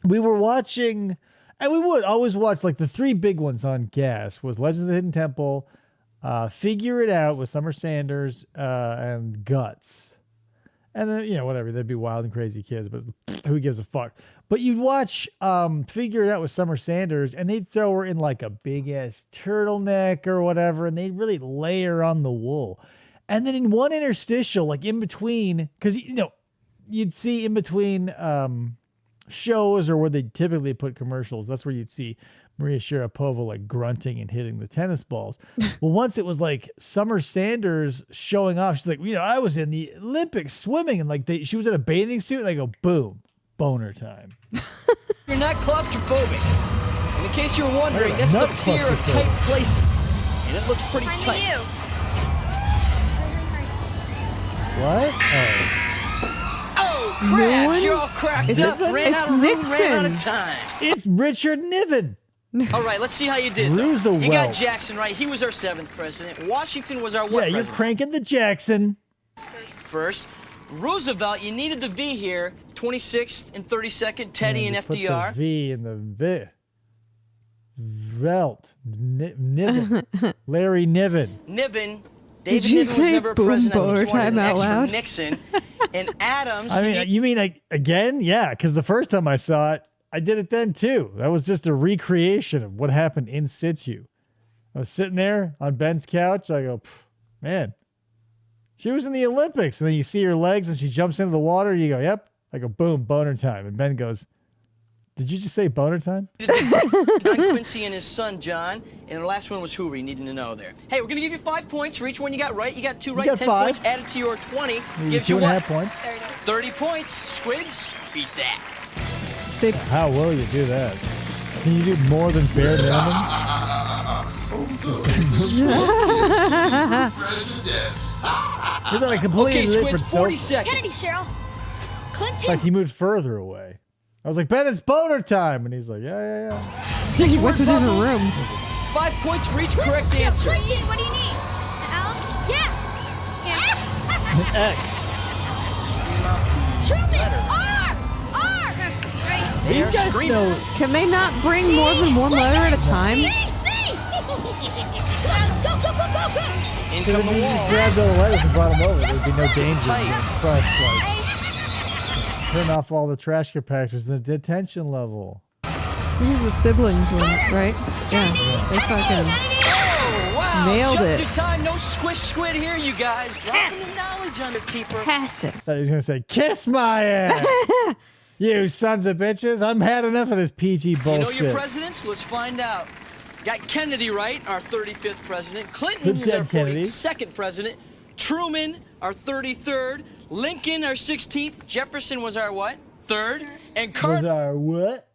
we were watching, and we would always watch like the 3 big ones on Gas was Legends of the Hidden Temple, Figure It Out with Summer Sanders, and Guts. And then, whatever, they'd be Wild and Crazy Kids, but who gives a fuck? But you'd watch Figure It Out with Summer Sanders, and they'd throw her in like a big-ass turtleneck or whatever, and they'd really lay her on the wool. And then in one interstitial, like in between, because, you'd see in between shows or where they typically put commercials, that's where you'd see Maria Sharapova like grunting and hitting the tennis balls. Well, once it was like Summer Sanders showing off, she's like, I was in the Olympics swimming, and like she was in a bathing suit, and I go, boom, boner time. You're not claustrophobic. And in case you're wondering, I'm that's the not fear of claustrophobic. tight places. And it looks pretty Find the tight. U. What? Oh, crap! one? You're all cracked Is up. it- Ran it's out of room, ran out of Nixon. time. It's Richard Niven. All right, let's see how you did, though. Roosevelt. You got Jackson right. He was our 7th president. Washington was our what Yeah, you're president? cranking the Jackson. First. Roosevelt, you needed the V here. 26th and 32nd, Teddy and You put FDR. the V in the V. Velt. Niven. Larry Niven. Niven. Did David you Niven was say never a boom president. boner He wanted time an out X from loud? Nixon. And Adams. I mean, you mean like again? Yeah, because the first time I saw it, I did it then too. That was just a recreation of what happened in situ. I was sitting there on Ben's couch. I go, man, she was in the Olympics. And then you see her legs and she jumps into the water. You go, yep. I go, boom, boner time. And Ben goes, did you just say boner time? John Quincy and his son, John. And the last one was Hoover. You needed to know there. Hey, we're going to give you 5 points for each one you got right. You got 2 right, got 10 5. points. Added to your 20 gives Two you and a what? half points. 30 points. Squids, beat that. They How will you do that? Can you do more than bare minimum? Presidents. He's on a completely Okay, different Squids, 40 sofa. Kennedy, seconds. Cheryl. Clinton. Like he moved further away. I was like, Ben, it's boner time. And he's like, yeah. 6 went word to a different puzzles. room. 5 points for each correct Clinton, answer. Clinton, what do you need? L? Yeah. X. Truman. R. Right. These They're guys screaming. know. Can they not bring more than one letter at a time? C. Go. In Because come if the you just wall. grabbed all the letters and brought them over, there'd be no danger. Tight. Plus, like, turn off all the trash compactors in the detention level. These are the siblings one, right? Yeah. They fucking. Oh, wow. Nailed Just it. in time. No squish squid here, you guys. Dropping the knowledge, Underkeeper. Passes. I was going to say, kiss my ass. You sons of bitches. I'm had enough of this PG You bullshit. know your presidents? Let's find out. Got Kennedy right, our 35th president. Clinton Good is our job, Kennedy. 42nd president. Truman, our 33rd. Lincoln, our 16th. Jefferson was our what? 3rd. And Was Carter. our what?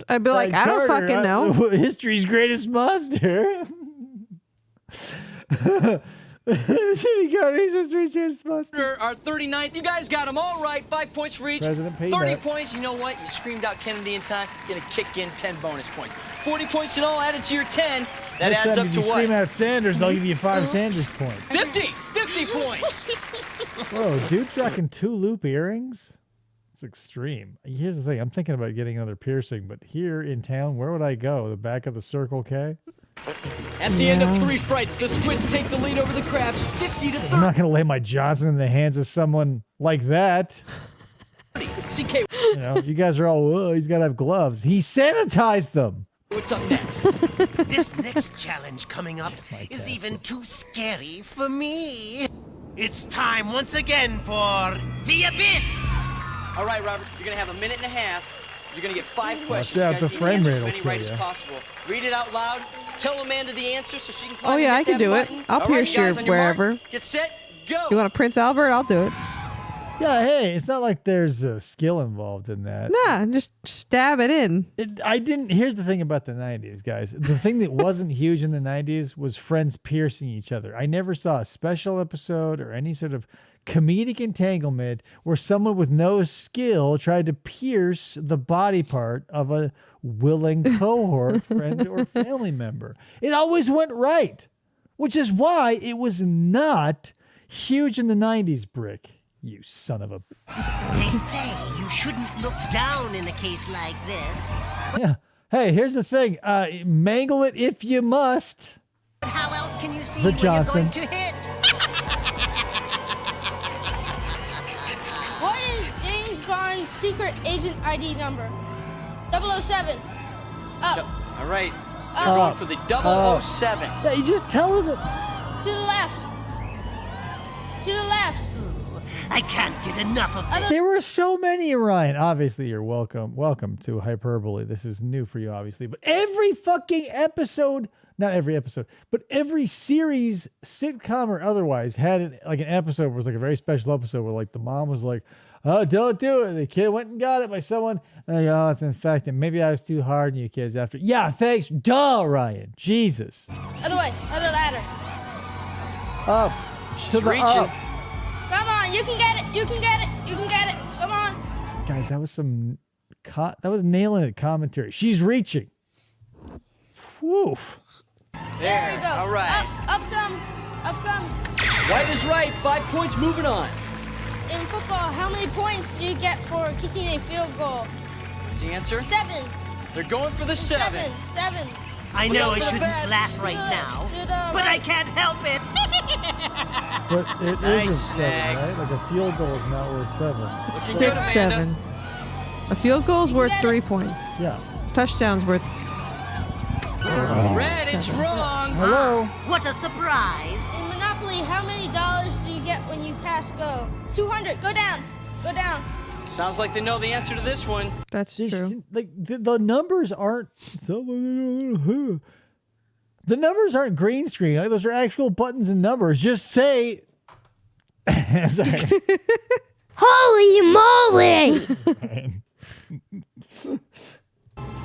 I'd be like, I don't Carter, fucking know. History's greatest monster. Jimmy Carter's history's greatest monster. Our 39th. You guys got them all right. 5 points for each. President Peanut. 30 points. You know what? You screamed out Kennedy in time. Gonna kick in 10 bonus points. 40 points in all added to your 10. That Next adds time up if to you what? scream out Sanders, I'll give you 5 Sanders points. 50 points. Whoa, dude's rocking 2 loop earrings? It's extreme. Here's the thing. I'm thinking about getting another piercing, but here in town, where would I go? The back of the Circle K? At the end of 3 frights, the squids take the lead over the crabs, 50 to I'm 30. not going to lay my Johnson in the hands of someone like that. CK, You know, you guys are all, whoa, he's got to have gloves. He sanitized them. what's up next? This next challenge coming up is even too scary for me. It's time once again for the Abyss. All right, Robert, you're going to have a minute and a half. You're going to get 5 questions. out, You guys the need to frame answer rate as will many kill right as ya. possible. Read it out loud. Tell Amanda the answer so she can climb Oh, and yeah, get I can that do it. button. I'll All right, pierce you guys, your on your mark, wherever. Get set, go. You want a Prince Albert? I'll do it. Yeah, hey, it's not like there's a skill involved in that. Nah, just stab it in. Here's the thing about the 90s, guys. The thing that wasn't huge in the 90s was friends piercing each other. I never saw a special episode or any sort of comedic entanglement where someone with no skill tried to pierce the body part of a willing cohort, friend, or family member. It always went right, which is why it was not huge in the 90s, Brick. You son of a... They say you shouldn't look down in a case like this. Yeah. Hey, here's the thing. Mangle it if you must. But how else can you see The where you're Johnson. going to hit? What is James Bond's secret agent ID number? 007. Up. All right, Up. you're going for the 007. Yeah, you just tell them. To the left. To the left. I can't get enough of this. There were so many, Ryan. Obviously, you're welcome. Welcome to hyperbole. This is new for you, obviously. But every fucking episode, not every episode, but every series, sitcom or otherwise, had an episode where it was like a very special episode where like the mom was like, "Oh, don't do it." The kid went and got it by someone. And like, "Oh, it's infected. Maybe I was too hard on you kids after." Yeah, thanks. Duh, Ryan. Jesus. Other way. Other ladder. Up. She's reaching. Come on. You can get it. You can get it. You can get it. Come on. Guys, that was some... that was nailing it commentary. She's reaching. Whew. There we go. All right. Up some. Up some. Right is right. 5 points, moving on. In football, how many points do you get for kicking a field goal? What's the answer? 7. They're going for the 7. 7. I know I Look at the shouldn't bats. laugh right now, but I can't help it. But it Nice isn't 7, snag. right? Like a field goal is not worth 7. Looking good, 6, Amanda. 7. A field goal is worth get 3 it. points. Yeah. Touchdown's worth... Red, it's wrong. Hello? What a surprise. In Monopoly, how many dollars do you get when you pass go? 200. Go down. Go down. Sounds like they know the answer to this one. That's true. Like the numbers aren't... The numbers aren't green screen. Like, those are actual buttons and numbers. Just say... Sorry. Holy moly! For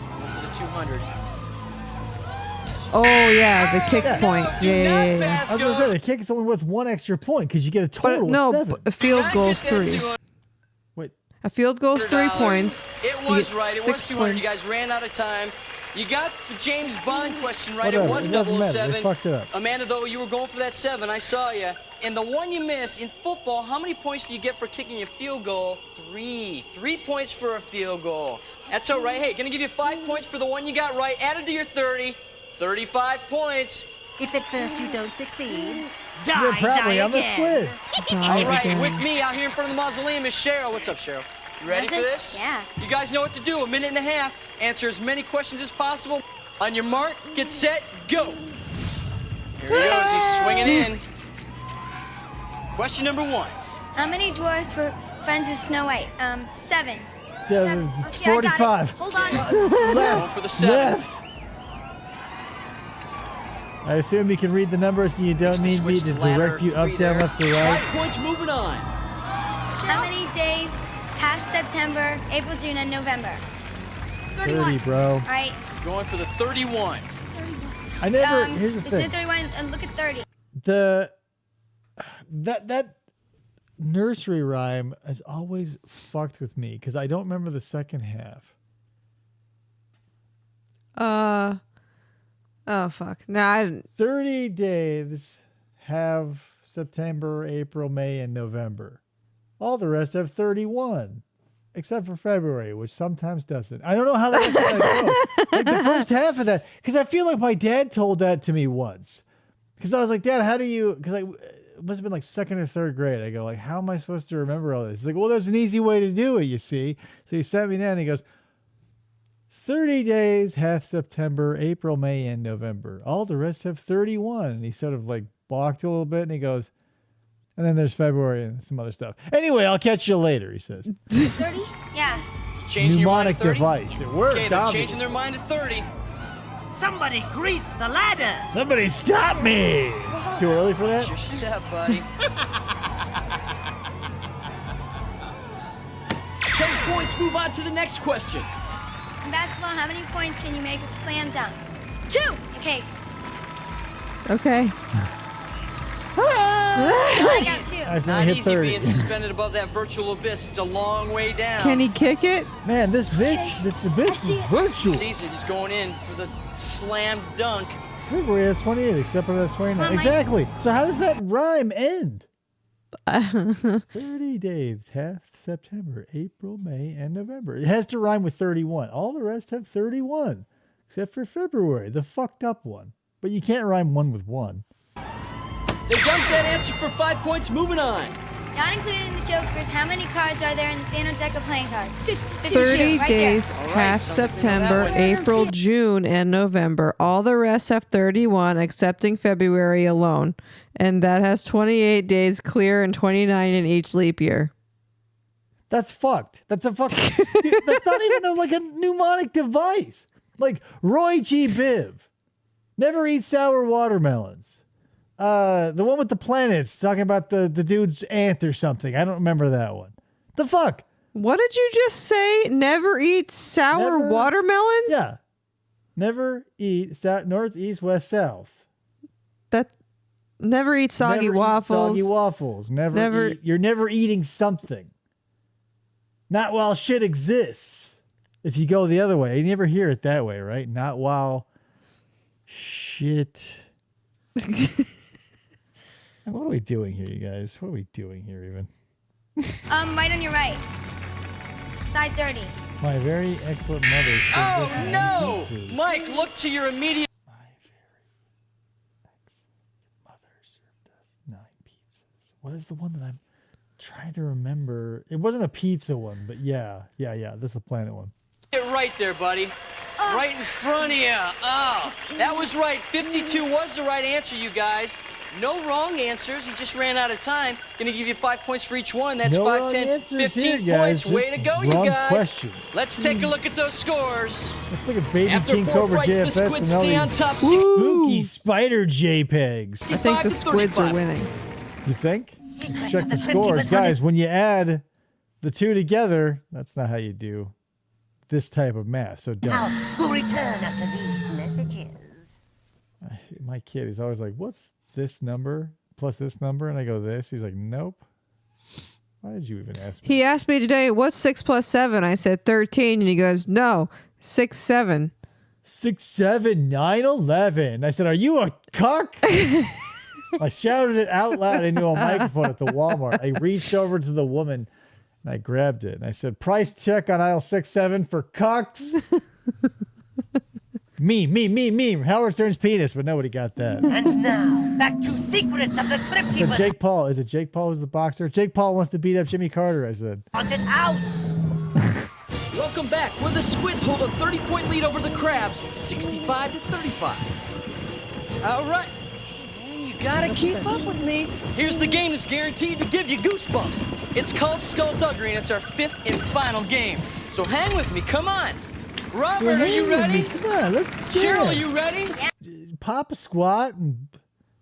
the 200. Oh, yeah, the kick point. Do Yeah, not yeah, yeah. pass I was going to go. say, the kick is only worth 1 extra point because you get a But total no, of 7. a field Not goal's get that 3. 200. Wait. A field goal's 3 points. It You was get right. It 6 was 200. You points. guys ran out of time. You got the James Bond question right. Whatever, It was it doesn't matter. They 007. fucked it up. Amanda, though, you were going for that 7. I saw you. And the one you missed in football, how many points do you get for kicking a field goal? 3. 3 points for a field goal. That's all right. Hey, gonna give you 5 points for the one you got right. Added to your 30. 35 points. If at first you don't succeed, Yeah, die probably. I'm a again. squid. All right, with me out here in front of the mausoleum is Cheryl. What's up, Cheryl? You ready for this? Yeah. You guys know what to do. A minute and a half. Answer as many questions as possible. On your mark, get set, go. Here he goes. He's swinging in. Question number 1. How many dwarfs were friends with Snow White? 7. Yeah, it's Okay, I got it. 45. Hold on. Going for the 7. Left. I assume you can read the numbers and you don't Fix the need me switch to to ladder direct you 3 up, down, there. left, or 5 right. points, moving on. How many days past September, April, June, and November? 30, bro. All right. Going for the 31. I never... here's the It's thing. no 31, and look at 30. That nursery rhyme has always fucked with me because I don't remember the second half. Oh, fuck. No, I didn't. 30 days have September, April, May, and November. All the rest have 31, except for February, which sometimes doesn't. I don't know how that goes. Like the first half of that, because I feel like my dad told that to me once. Because I was like, Dad, how do you, because it must have been like second or third grade. I go like, how am I supposed to remember all this? He's like, well, there's an easy way to do it, you see. So he sent me down and he goes, 30 days hath September, April, May, and November. All the rest have 31. And he sort of like balked a little bit and he goes, and then there's February and some other stuff. Anyway, I'll catch you later, he says. 30? Yeah. Changing your mind Mnemonic to 30? device. It worked. Okay, they're obviously. changing their mind to 30. Somebody grease the ladder. Somebody stop me. It's too early for Watch that? your step, buddy. 10 points, move on to the next question. In basketball, how many points can you make with a slam dunk? 2! Okay. Okay. I got 2. I Not hit easy 30. being suspended above that virtual abyss. It's a long way down. Can he kick it? Man, this abyss is virtual. Sees it. He's going in for the slam dunk. February has 28, except for that's 29. Well, Exactly. So how does that rhyme end? 30 days, half September, April, May, and November. It has to rhyme with 31. All the rest have 31, except for February, the fucked up one. But you can't rhyme one with one. They dumped that answer for 5 points, moving on. Not including the jokers, how many cards are there in the standard deck of playing cards? 52, 30 right days, there. All right, half some people know that September, one. April, June, and November. All the rest have 31, excepting February alone. And that has 28 days clear and 29 in each leap year. That's fucked. That's a fucking. That's not even like a mnemonic device. Like Roy G. Biv, never eat sour watermelons. The one with the planets talking about the dude's aunt or something. I don't remember that one. The fuck? What did you just say? Never eat sour Never- watermelons? Yeah. Never eat north, east, west, south. That never eat soggy Never eat waffles. Soggy waffles. Never- You're never eating something. Not while shit exists. If you go the other way, you never hear it that way, right? Not while shit. What are we doing here, you guys? What are we doing here, even? Right on your right. Side 30. My very excellent mother. served us Oh, 9 no! pizzas. Mike, look to your immediate... My very excellent mother served us 9 pizzas. What is the one that I'm trying to remember? It wasn't a pizza one, but yeah. That's the planet one. Get right there, buddy. Right in front of you. Oh, that was right. 52 was the right answer, you guys. No wrong answers. You just ran out of time. Gonna give you 5 points for each one. That's No 5, wrong 10, answers 15 here, guys. points. Way to Just go, you wrong guys. questions. Let's take a look at those scores. Let's look at Baby After King 4 Cobra fights, the JFS squids and all stay on these top. spooky spider JPEGs. I think the 65 to squids are 35. winning. You think? Secrets Check of the the Crypt scores. Keepers Guys, Haunted- when you add the two together, that's not how you do this type of math. So don't. House will return after these messages. My kid is always like, what's this number plus this number? And I go, this. He's like, nope. Why did you even ask me? He asked me today, what's 6 plus 7? I said 13. And he goes, no, 6, 7. 6, 7, 9, 11. I said, are you a cuck? I shouted it out loud into a microphone at the Walmart. I reached over to the woman and I grabbed it. And I said, price check on aisle 6, 7 for cucks. Me. Howard Stern's penis, but nobody got that. And now, back to Secrets of the Crypt I said, Keepers Jake Paul. Is it Jake Paul who's the boxer? Jake Paul wants to beat up Jimmy Carter, I said. Haunted House. Welcome back, where the squids hold a 30-point lead over the crabs, 65 to 35. All right. Hey, man, you gotta keep up with me. Here's the game that's guaranteed to give you goosebumps. It's called Skullduggery, and it's our 5th and final game. So hang with me. Come on. Robert, are you ready? Come on, let's Cheryl, are you ready? pop a squat and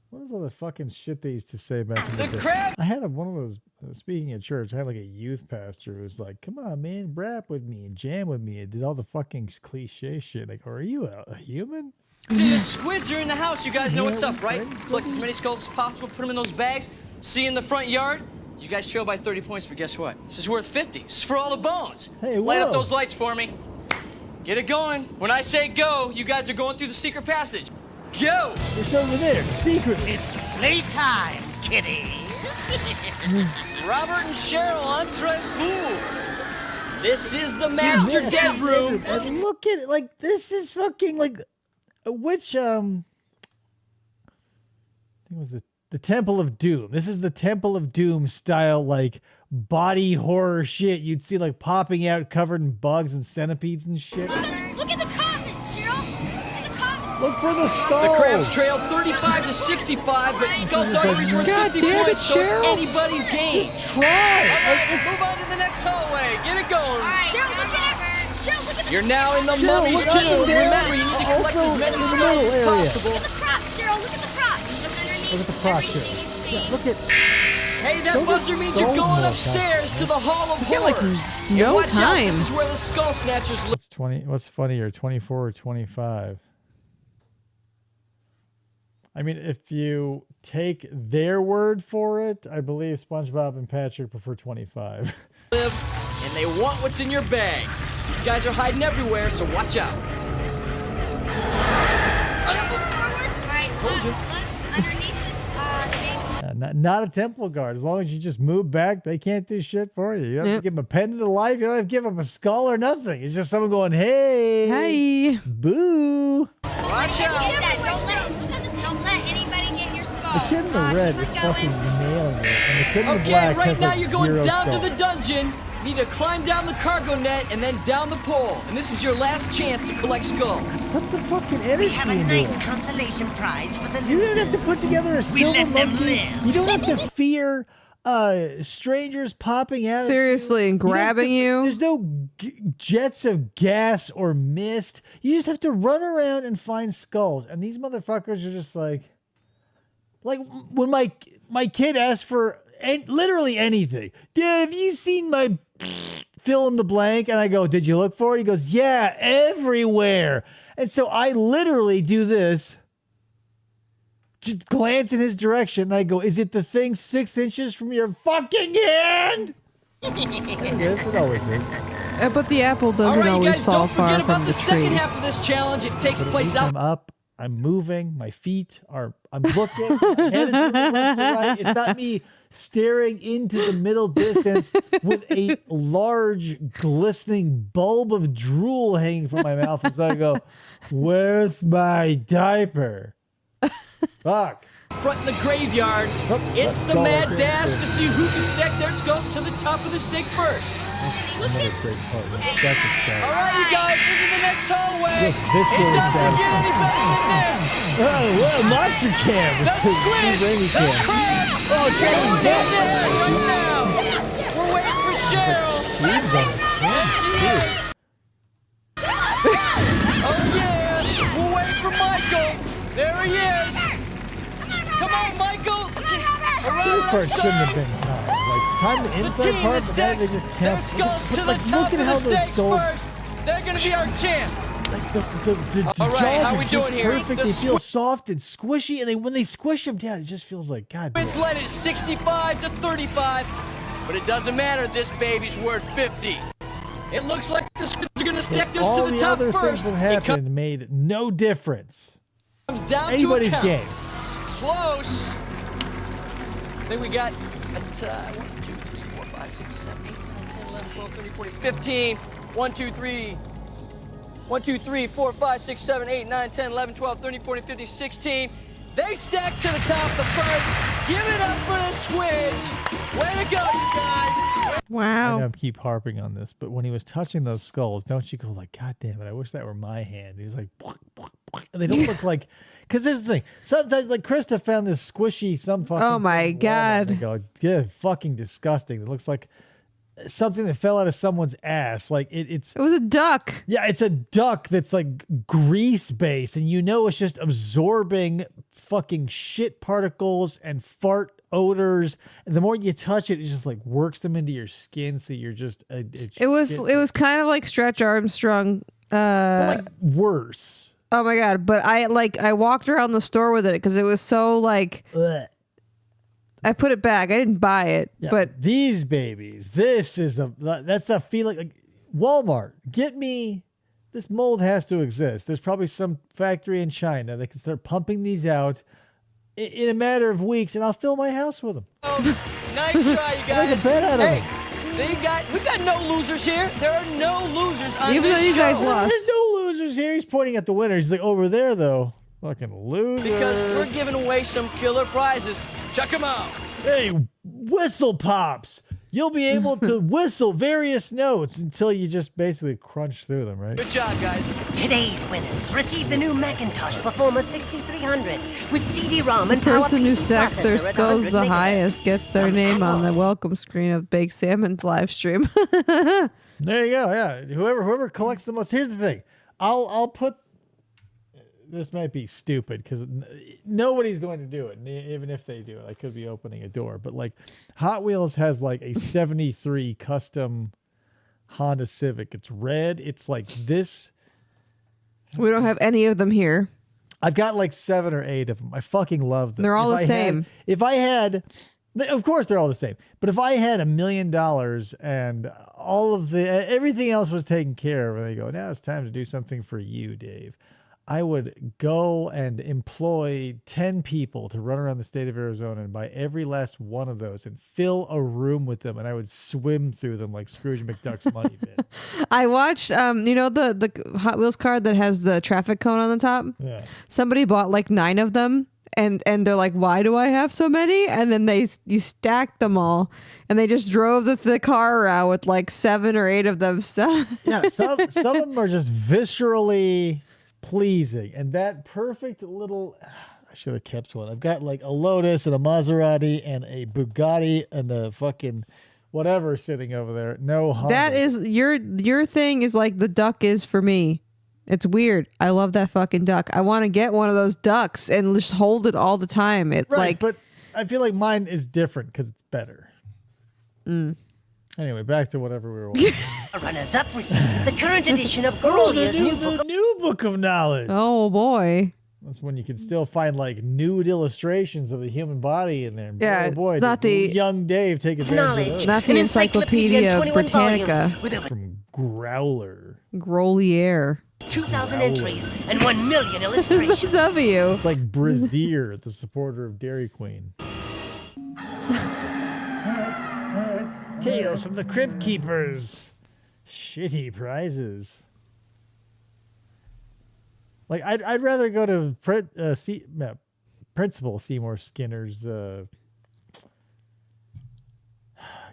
what was all the fucking shit they used to say back in the day? crab. I had one of those. Speaking of church, I had like a youth pastor who was like, "Come on, man, rap with me and jam with me," and did all the fucking cliche shit. Like, are you a human? See, the squids are in the house. You guys know Yeah, what's up, right? friends, Collect as many skulls as possible, put them in those bags. See you in the front yard. You guys trail by 30 points, but guess what? This is worth 50. This is for all the bones. Hey, Light up whoa. those lights for me. Get it going. When I say go, you guys are going through the secret passage. go! It's over there, secretly. It's playtime, kiddies. Robert and Cheryl, entrez-vous. This is the master bedroom. And look at it, like this is fucking like, which I think it was the Temple of Doom. This is the Temple of Doom style, like body horror shit you'd see like popping out covered in bugs and centipedes and shit. Look at the coffin, Cheryl. Look at the coffin. Look for the skull. The crabs trailed 35 to 65, but skullduggery's worth 50 damn it, points, so it's Cheryl. anybody's game. Try. Move on to the next hallway. Get it going. Cheryl, look at it. Cheryl, look at the You're now in the mummy's look at tomb. the there. Remember, you need to collect Also as many in the skulls middle as area. possible. Look at the props, Cheryl. Look at the props. Look underneath. Look at the props everything here. you see. Yeah, look at. Hey, that Those buzzer are means you're skull going molds, upstairs to the Hall of got, like, Horrors. no And watch out, time. this is where the skull snatchers live. What's 20? What's funnier, 24 or 25? I mean, if you take their word for it, I believe SpongeBob and Patrick prefer 25. And they want what's in your bags. These guys are hiding everywhere, so watch out. Cheryl, move forward. All right, look underneath the table. Not a temple guard. As long as you just move back, they can't do shit for you. You don't have to give them a pendant of life. You don't have to give them a skull or nothing. It's just someone going, hey, Hey. boo. Watch out. Get that. Don't let anybody get your skull. The kid in the red is fucking nailing it. And the kid in the Okay, black right has now like you're going zero down skulls. to the dungeon. You need to climb down the cargo net and then down the pole. And this is your last chance to collect skulls. What's the fucking energy We have a in nice there? consolation prize for the You losers. don't have to put together a We silver let them monkey. live. You don't have to fear strangers popping out. Seriously, and You don't have grabbing to- you. There's no jets of gas or mist. You just have to run around and find skulls. And these motherfuckers are just like when my kid asked for literally anything. Dad, have you seen my fill in the blank? And I go, did you look for it? He goes, yeah, everywhere. And so I literally do this. Just glance in his direction, and I go, is it the thing 6 inches from your fucking hand? It is. It always is. But the apple All doesn't right, you always guys, fall don't far forget from about the the second tree. half of this challenge. It takes But at place least out. I'm up. I'm moving. My feet are. I'm looking. My head is moving left to right. It's not me staring into the middle distance with a large, glistening bulb of drool hanging from my mouth as I go, "Where's my diaper?" Fuck. Front in the graveyard. It's the skull mad right there. dash to see who can stack their skulls to the top of the stake first. Another great part. That's a start. All right, you guys, into the next hallway. Look, this It one is doesn't get bad. any better than this. Oh, well, monster cam. The It's squids, rainy the cam. crabs. Oh, They're going in James, there right now. We're waiting for Cheryl. James on it. There she is. Oh, yeah. We're waiting for Michael. There he is. Come on, Michael. Around This part shouldn't have outside. been time. Like, time the The inside team part, that but now they sticks just their can't. skulls to the Like, top look of at how the those stakes skulls. first. They're going to be our champ. Like the All right, jaws how are we just doing here? perfect. The They feel soft and squishy, and when they squish them down, it just feels like God. It's led at 65 to 35, but it doesn't matter. This baby's worth 50. It looks like the squids are going to stack this All to the the top other first. things that It happened made no difference. comes down Anybody's to a count. game. It's close. I think we got a tie. 1, 2, 3, 4, 5, 6, 7, 8, 9, 10, 11, 12, 13, 14, 15. 1, 2, 3. 1, 2, 3, 4, 5, 6, 7, 8, 9, 10, 11, 12, 13, 14, 15, 16. They stack to the top the first. Give it up for the squids. Way to go, you guys. I Wow. know I keep harping on this, but when he was touching those skulls, don't you go like, God damn it, I wish that were my hand. He was like, and they don't look like, because here's the thing. Sometimes, like, Christa found this squishy, some fucking. Oh my thing in Walmart, and I God. go, yeah, fucking disgusting. It looks like something that fell out of someone's ass. Like, it's. It was a duck. Yeah, it's a duck that's like grease based, and you know it's just absorbing fucking shit particles and fart odors. And the more you touch it, it just like works them into your skin, so you're just. It was kind of like Stretch Armstrong. like worse. Oh my God. But I walked around the store with it because it was so like, Ugh. I put it back. I didn't buy it, Yeah, but these babies, that's the feeling. Like Walmart, get me this mold has to exist. There's probably some factory in China that can start pumping these out in a matter of weeks, and I'll fill my house with them. Nice try, you guys. Make a bet out of Hey, we got no losers here. There are no losers on Even this though you guys show. lost. There's no losers here. He's pointing at the winners. He's like, over there, though. Fucking loser. Because we're giving away some killer prizes. Check them out. Hey, whistle pops. You'll be able to whistle various notes until you just basically crunch through them, right? Good job, guys. Today's winners receive the new Macintosh Performer 6300 with CD-ROM and The person who PowerPC stacks their processor at skulls 100 the megahertz. highest gets their From name on the Apple. welcome screen of Baked Salmon's live stream. There you go. Yeah, whoever collects the most. Here's the thing. I'll put. This might be stupid because nobody's going to do it. And even if they do it, I could be opening a door. But like, Hot Wheels has like a '73 custom Honda Civic. It's red. It's like this. We don't have any of them here. I've got like 7 or 8 of them. I fucking love them. They're all If the I same. If I had, of course they're all the same. But if I had $1 million and all of everything else was taken care of, and they go, now it's time to do something for you, Dave. I would go and employ 10 people to run around the state of Arizona and buy every last one of those and fill a room with them, and I would swim through them like Scrooge McDuck's money bin. I watched, you know, the Hot Wheels card that has the traffic cone on the top? Yeah. Somebody bought like 9 of them. And they're like, why do I have so many? And then you stacked them all, and they just drove the car around with like 7 or 8 of them. Yeah, some of them are just viscerally pleasing, and that perfect little. I should have kept one. I've got like a Lotus and a Maserati and a Bugatti and a fucking whatever sitting over there. No Honda. That is your thing is like the duck is for me. It's weird. I love that fucking duck. I want to get one of those ducks and just hold it all the time. It right, like, but I feel like mine is different because it's better. Anyway, back to whatever we were watching. Runners-up receive the current edition of Oh, Grolia's the new book of knowledge. oh boy. That's when you can still find like nude illustrations of the human body in there. Yeah, oh boy, it's not did the- young Dave take advantage of knowledge. those. Not the An Encyclopedia 21 Britannica. volumes with over From Growler. Grolier. 2,000 entries and 1 million It's a illustrations. W. It's like Brazier, the supporter of Dairy Queen. Tales from the Crypt Keepers. Shitty prizes. Like I'd rather go to Principal Seymour Skinner's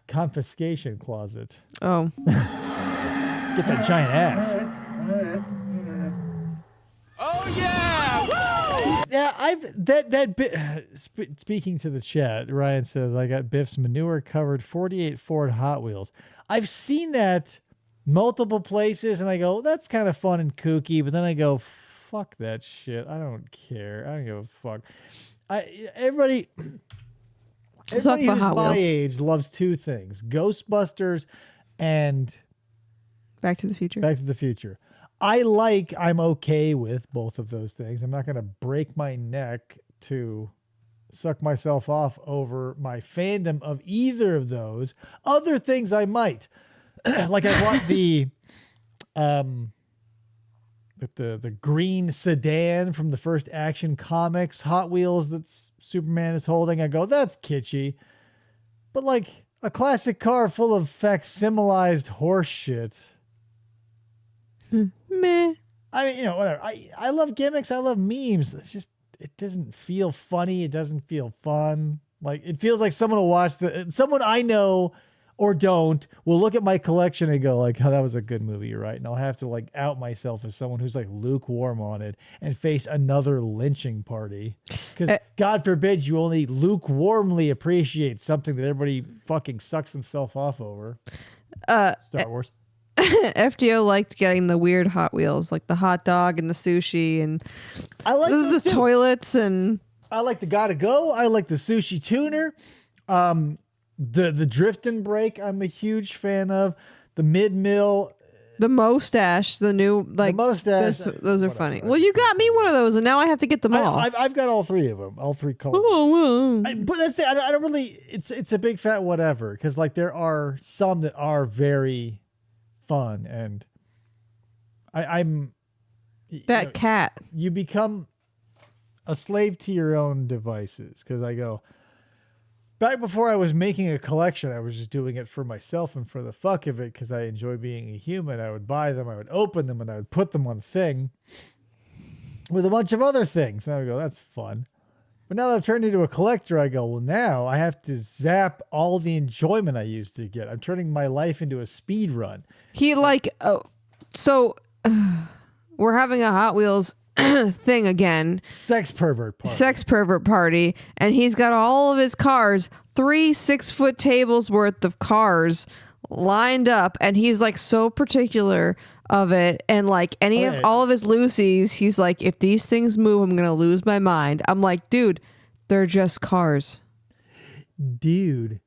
confiscation closet. Oh. Get that giant ass. Oh yeah! Yeah, that bit. Speaking to the chat, Ryan says I got Biff's manure-covered '48 Ford Hot Wheels. I've seen that multiple places, and I go, that's kind of fun and kooky. But then I go, fuck that shit. I don't care. I don't give a fuck. Everybody who's about Hot my Wheels. age loves 2 things: Ghostbusters and Back to the Future. Back to the Future. I'm okay with both of those things. I'm not going to break my neck to suck myself off over my fandom of either of those. Other things I might. Like I want the green sedan from the first Action Comics Hot Wheels that Superman is holding. I go, that's kitschy. But like a classic car full of facsimilized horse shit. Meh. I mean, whatever. I love gimmicks. I love memes. It's just, it doesn't feel funny. It doesn't feel fun. Like, it feels like someone will watch someone I know or don't will look at my collection and go like, oh, that was a good movie. You're right. And I'll have to like out myself as someone who's like lukewarm on it and face another lynching party. Because God forbid you only lukewarmly appreciate something that everybody fucking sucks themselves off over. Star Wars. FGO liked getting the weird Hot Wheels, like the hot dog and the sushi and I like the toilets and I like the Gotta Go. I like the sushi tuner. The drift and brake I'm a huge fan of. The mid-mill. the mustache, the new like the mustache. Those are funny. Well, you got me one of those, and now I have to get them all. I've got all 3 of them, all 3 colors. Oh, well. But that's the, I don't really. It's a big fat whatever because like there are some that are very fun and I'm That cat. You become a slave to your own devices. Because I go, back before I was making a collection, I was just doing it for myself and for the fuck of it because I enjoy being a human. I would buy them, I would open them, and I would put them on a thing with a bunch of other things. And I would go, that's fun. But now that I've turned into a collector, I go, well, now I have to zap all the enjoyment I used to get. I'm turning my life into a speed run. He like, we're having a Hot Wheels thing again. Sex pervert party. And he's got all of his cars, 3 6-foot tables worth of cars lined up. And he's like so particular of it. And like all of his Lucy's, he's like, if these things move, I'm going to lose my mind. I'm like, dude, they're just cars. Dude.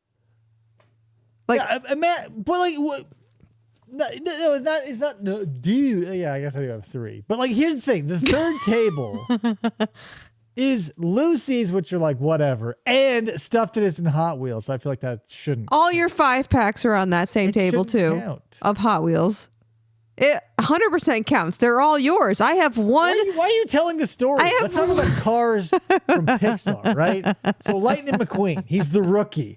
Like, yeah, but like, what? No, it's not. No, dude. Yeah, I guess I do have 3. But like, here's the thing: the third table is Lucy's, which are like whatever, and stuff that is in Hot Wheels. So I feel like that shouldn't. All your 5-packs are on that same table too count. Of Hot Wheels. It 100% counts. They're all yours. I have one. Why are you telling the story? Let's talk about cars from Pixar, right? So Lightning McQueen, he's the rookie.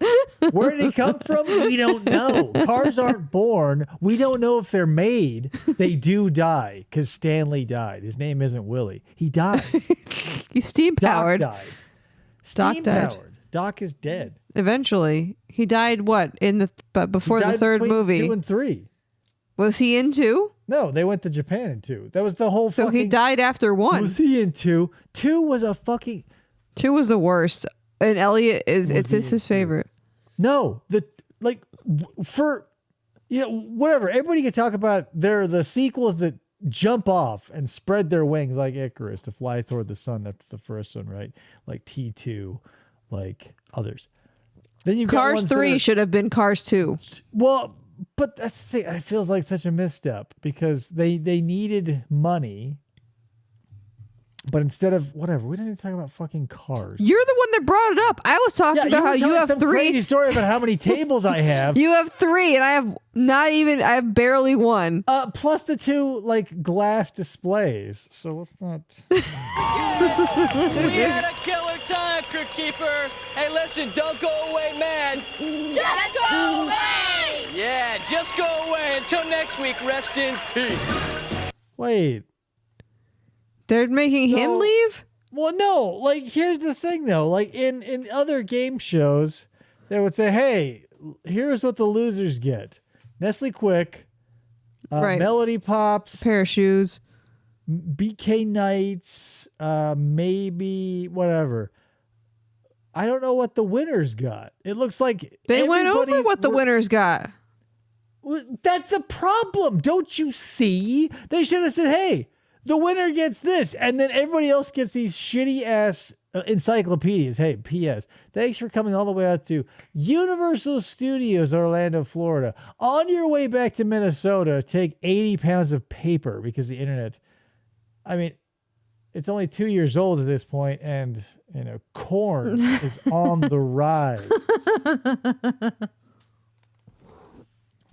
Where did he come from? We don't know. Cars aren't born. We don't know if they're made. They do die because Stanley died. His name isn't Willie. He died. He's steam powered. Doc died. Doc died. Powered. Doc is dead. Eventually, he died. What before the third movie? 2 and 3. Was he in 2? No, they went to Japan in 2. That was the whole. So he died after 1. Was he in 2? 2 was a fucking. 2 was the worst, and Elliot is his favorite. No, for whatever. Everybody can talk about the sequels that jump off and spread their wings like Icarus to fly toward the sun after the first one, right? Like T2, like others. Then you've Cars got 3 should have been Cars 2. Well, but that's the thing. It feels like such a misstep because they needed money. But instead of whatever, we didn't even talk about fucking cars. You're the one that brought it up. I was talking about how you have some 3. Crazy story about how many tables I have. You have 3, and I have barely 1. Plus the 2 like glass displays. So let's not. We had a killer time, Crypt Keeper. Hey, listen, don't go away, man. Just go away! Yeah, just go away. Until next week, rest in peace. Wait. They're making him leave? Well, no. Like, here's the thing, though. Like, in other game shows, they would say, hey, here's what the losers get. Nestle Quick, Right. Melody Pops, Pair of shoes. BK Knights, maybe whatever. I don't know what the winners got. It looks like They went over what the winners got. That's the problem. Don't you see? They should have said, hey, the winner gets this. And then everybody else gets these shitty ass encyclopedias. Hey, P.S. Thanks for coming all the way out to Universal Studios, Orlando, Florida. On your way back to Minnesota, take 80 pounds of paper because the internet, I mean, it's only 2 years old at this point, and corn is on the rise.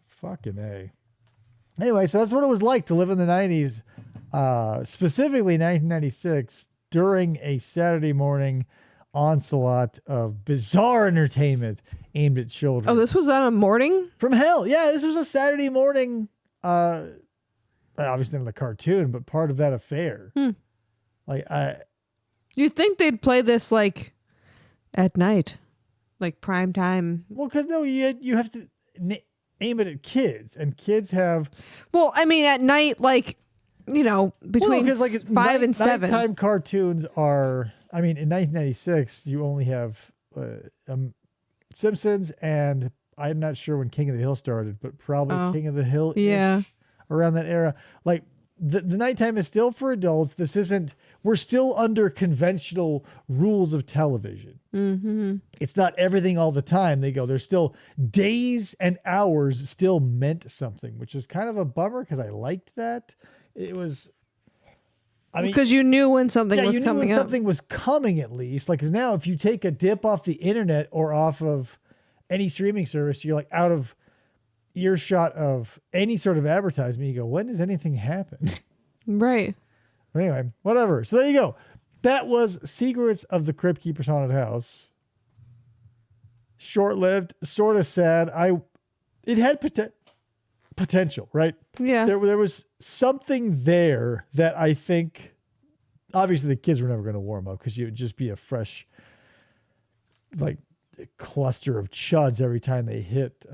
Fucking A. Anyway, so that's what it was like to live in the 90s, specifically 1996, during a Saturday morning onslaught of bizarre entertainment aimed at children. Oh, this was on a morning? From hell. Yeah, this was a Saturday morning, obviously not a cartoon, but part of that affair. Like, You'd think they'd play this, like, at night. Like, prime time. Well, because, no, you have to aim it at kids, and kids have... Well, I mean, at night, like, between 5 and 7. Nighttime cartoons are... I mean, in 1996, you only have Simpsons, and I'm not sure when King of the Hill started, but probably King of the Hill around that era. Like, the nighttime is still for adults. This isn't... We're still under conventional rules of television. Mm-hmm. It's not everything all the time. There's still days and hours still meant something, which is kind of a bummer because I liked that. It was... because you knew when something was coming up. Something was coming at least. Like, because now if you take a dip off the internet or off of any streaming service, you're like out of earshot of any sort of advertisement. You go, when does anything happen? Right. Anyway, whatever. So there you go. That was Secrets of the Crypt Keepers Haunted House. Short-lived, sort of sad. It had potential, right? Yeah. There was something there that I think, obviously the kids were never going to warm up because it would just be a fresh, like, cluster of chuds every time they hit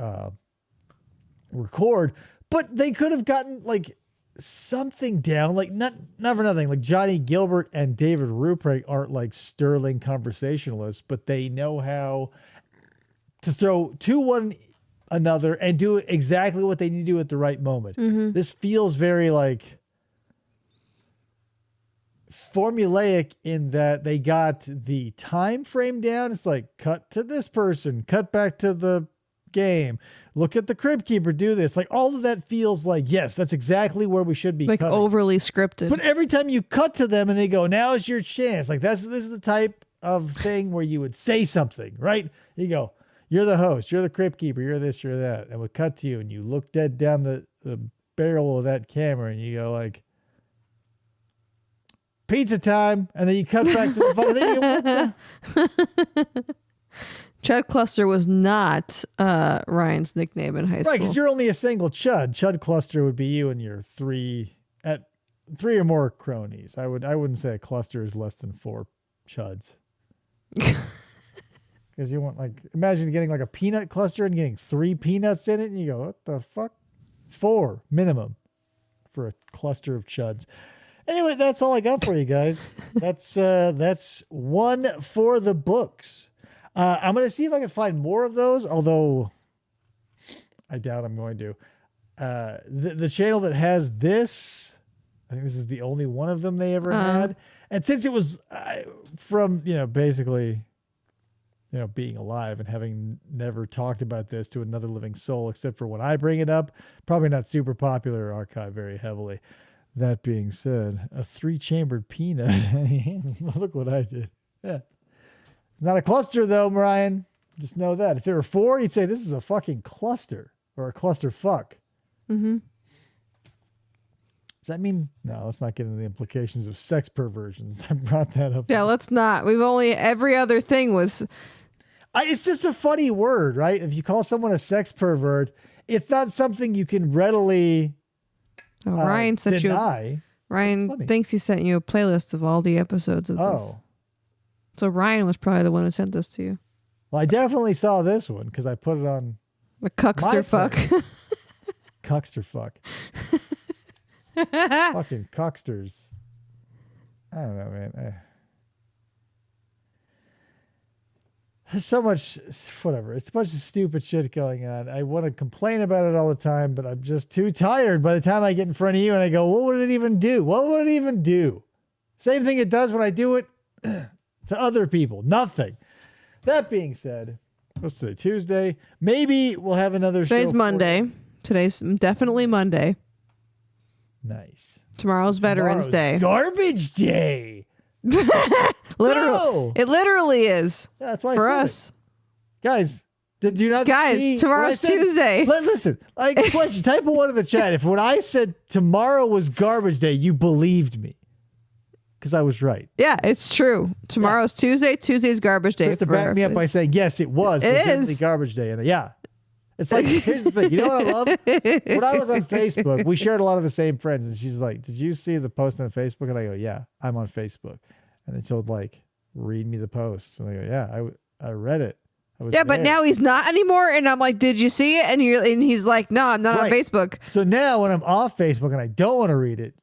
record. But they could have gotten, like, something down, like not for nothing. Like Johnny Gilbert and David Ruprecht aren't like sterling conversationalists, but they know how to throw to one another and do exactly what they need to do at the right moment. This feels very like formulaic in that they got the time frame down. It's like cut to this person, cut back to the game. Look at the Crypt Keeper do this. Like all of that feels like, yes, that's exactly where we should be. Like cutting. overly scripted. But every time you cut to them and they go, now is your chance. Like this is the type of thing where you would say something, right? You go, you're the host, you're the Crypt Keeper, you're this, you're that. And we cut to you and you look dead down the barrel of that camera and you go like, pizza time. And then you cut back to the phone. Then you go, what the? Chud Cluster was not Ryan's nickname in high school. Right, because you're only a single chud. Chud Cluster would be you and your three or more cronies. I wouldn't say a cluster is less than 4 chuds. Because you want imagine getting like a peanut cluster and getting 3 peanuts in it, and you go, what the fuck? 4 minimum for a cluster of chuds. Anyway, that's all I got for you guys. That's one for the books. I'm going to see if I can find more of those, although I doubt I'm going to. The channel that has this, I think this is the only one of them they ever had. And since it was from, basically, being alive and having never talked about this to another living soul, except for when I bring it up, probably not super popular or archived very heavily. That being said, a 3-chambered peanut. Look what I did. Yeah. It's not a cluster, though, Brian. Just know that. If there were 4, you'd say this is a fucking cluster or a cluster fuck. Mm-hmm. Does that mean? No, let's not get into the implications of sex perversions. I brought that up. Yeah, let's not. Every other thing was. It's just a funny word, right? If you call someone a sex pervert, it's not something you can readily Ryan sent deny. Ryan thinks he sent you a playlist of all the episodes of this. So Ryan was probably the one who sent this to you. Well, I definitely saw this one because I put it on the Cuckster fuck. Cuckster fuck. Fucking cocksters. I don't know, man. There's so much, whatever. It's a bunch of stupid shit going on. I want to complain about it all the time, but I'm just too tired by the time I get in front of you and I go, what would it even do? What would it even do? Same thing it does when I do it to other people. Nothing. That being said, what's today? Tuesday. Maybe we'll have another show. Today's Monday. Today's definitely Monday. Nice. Tomorrow's Veterans Day. Garbage Day. Literally, it literally is. Yeah, that's why for I said us, guys. Did you not? Guys, tomorrow's Tuesday. Listen, question. Type a 1 in the chat. If when I said tomorrow was garbage day, you believed me, because I was right. Yeah, it's true. Tomorrow's Tuesday. Tuesday's garbage day. To back me up by saying yes, it was. It is garbage day, and yeah. It's like, here's the thing. You know what I love? When I was on Facebook, we shared a lot of the same friends. And she's like, did you see the post on Facebook? And I go, yeah, I'm on Facebook. And then she'll read me the posts. And I go, yeah, I read it. But now he's not anymore. And I'm like, did you see it? And he's like, no, I'm not on Facebook. So now when I'm off Facebook and I don't want to read it,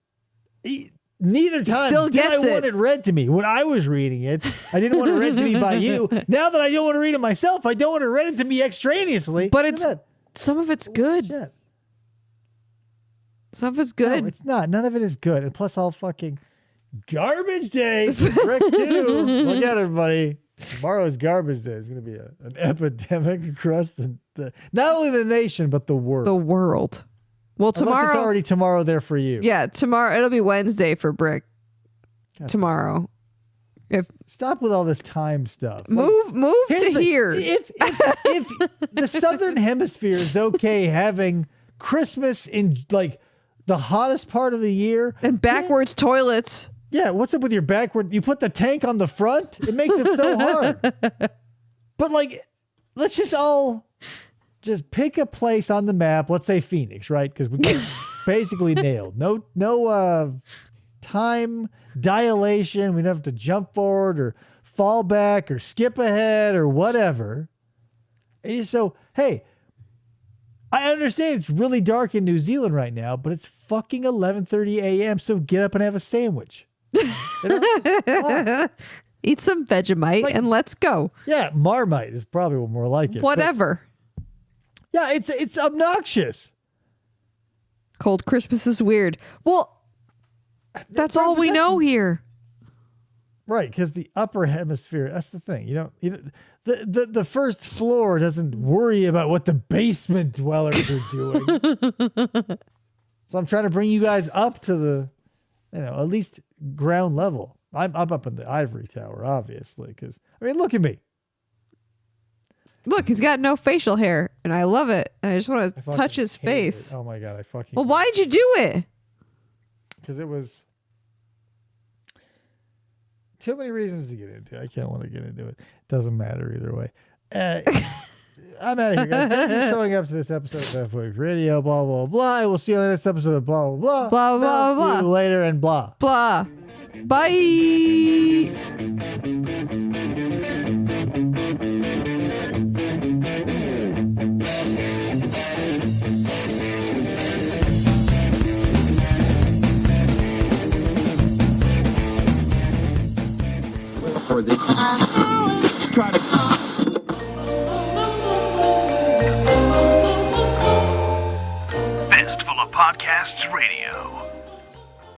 neither time did I want it read to me. When I was reading it, I didn't want it read to me by you. Now that I don't want to read it myself, I don't want it read to me extraneously. But some of it's good. Shit. Some of it's good. No, it's not. None of it is good. And plus, I'll fucking garbage day for Brick 2. Look at everybody. Tomorrow's garbage day. It's going to be an epidemic across the not only the nation, but the world. The world. Well, tomorrow. It's already tomorrow there for you. Yeah, tomorrow. It'll be Wednesday for Brick. God, tomorrow. Stop with all this time stuff. Move to here. If the Southern Hemisphere is okay having Christmas in the hottest part of the year. And backwards toilets. Yeah, what's up with your backward? You put the tank on the front? It makes it so hard. But like, let's just all just pick a place on the map. Let's say Phoenix, right? Because we got basically nailed. No time dilation. We don't have to jump forward or fall back or skip ahead or whatever. And so, hey, I understand it's really dark in New Zealand right now, but it's fucking 11:30 a.m. So get up and have a sandwich. Eat some Vegemite and let's go. Yeah, Marmite is probably more like it. Whatever. Yeah, it's obnoxious. Cold Christmas is weird. Well, that's all we know here. Right, because the upper hemisphere, that's the thing. You don't the first floor doesn't worry about what the basement dwellers are doing. So I'm trying to bring you guys up to the, at least ground level. I'm up in the ivory tower, obviously, because, look at me. Look, he's got no facial hair, and I love it. And I just want to touch his face. Oh my God, I fucking. Well, why'd you do it? Because it was too many reasons to get into. I can't want to get into it. Doesn't matter either way. I'm out of here, guys. Thank you for showing up to this episode of FFOP Radio. Blah blah blah. I will see you on the next episode of blah blah blah. Blah blah blah. See you later and blah blah. Bye. For the try to Fistful of Podcasts Radio.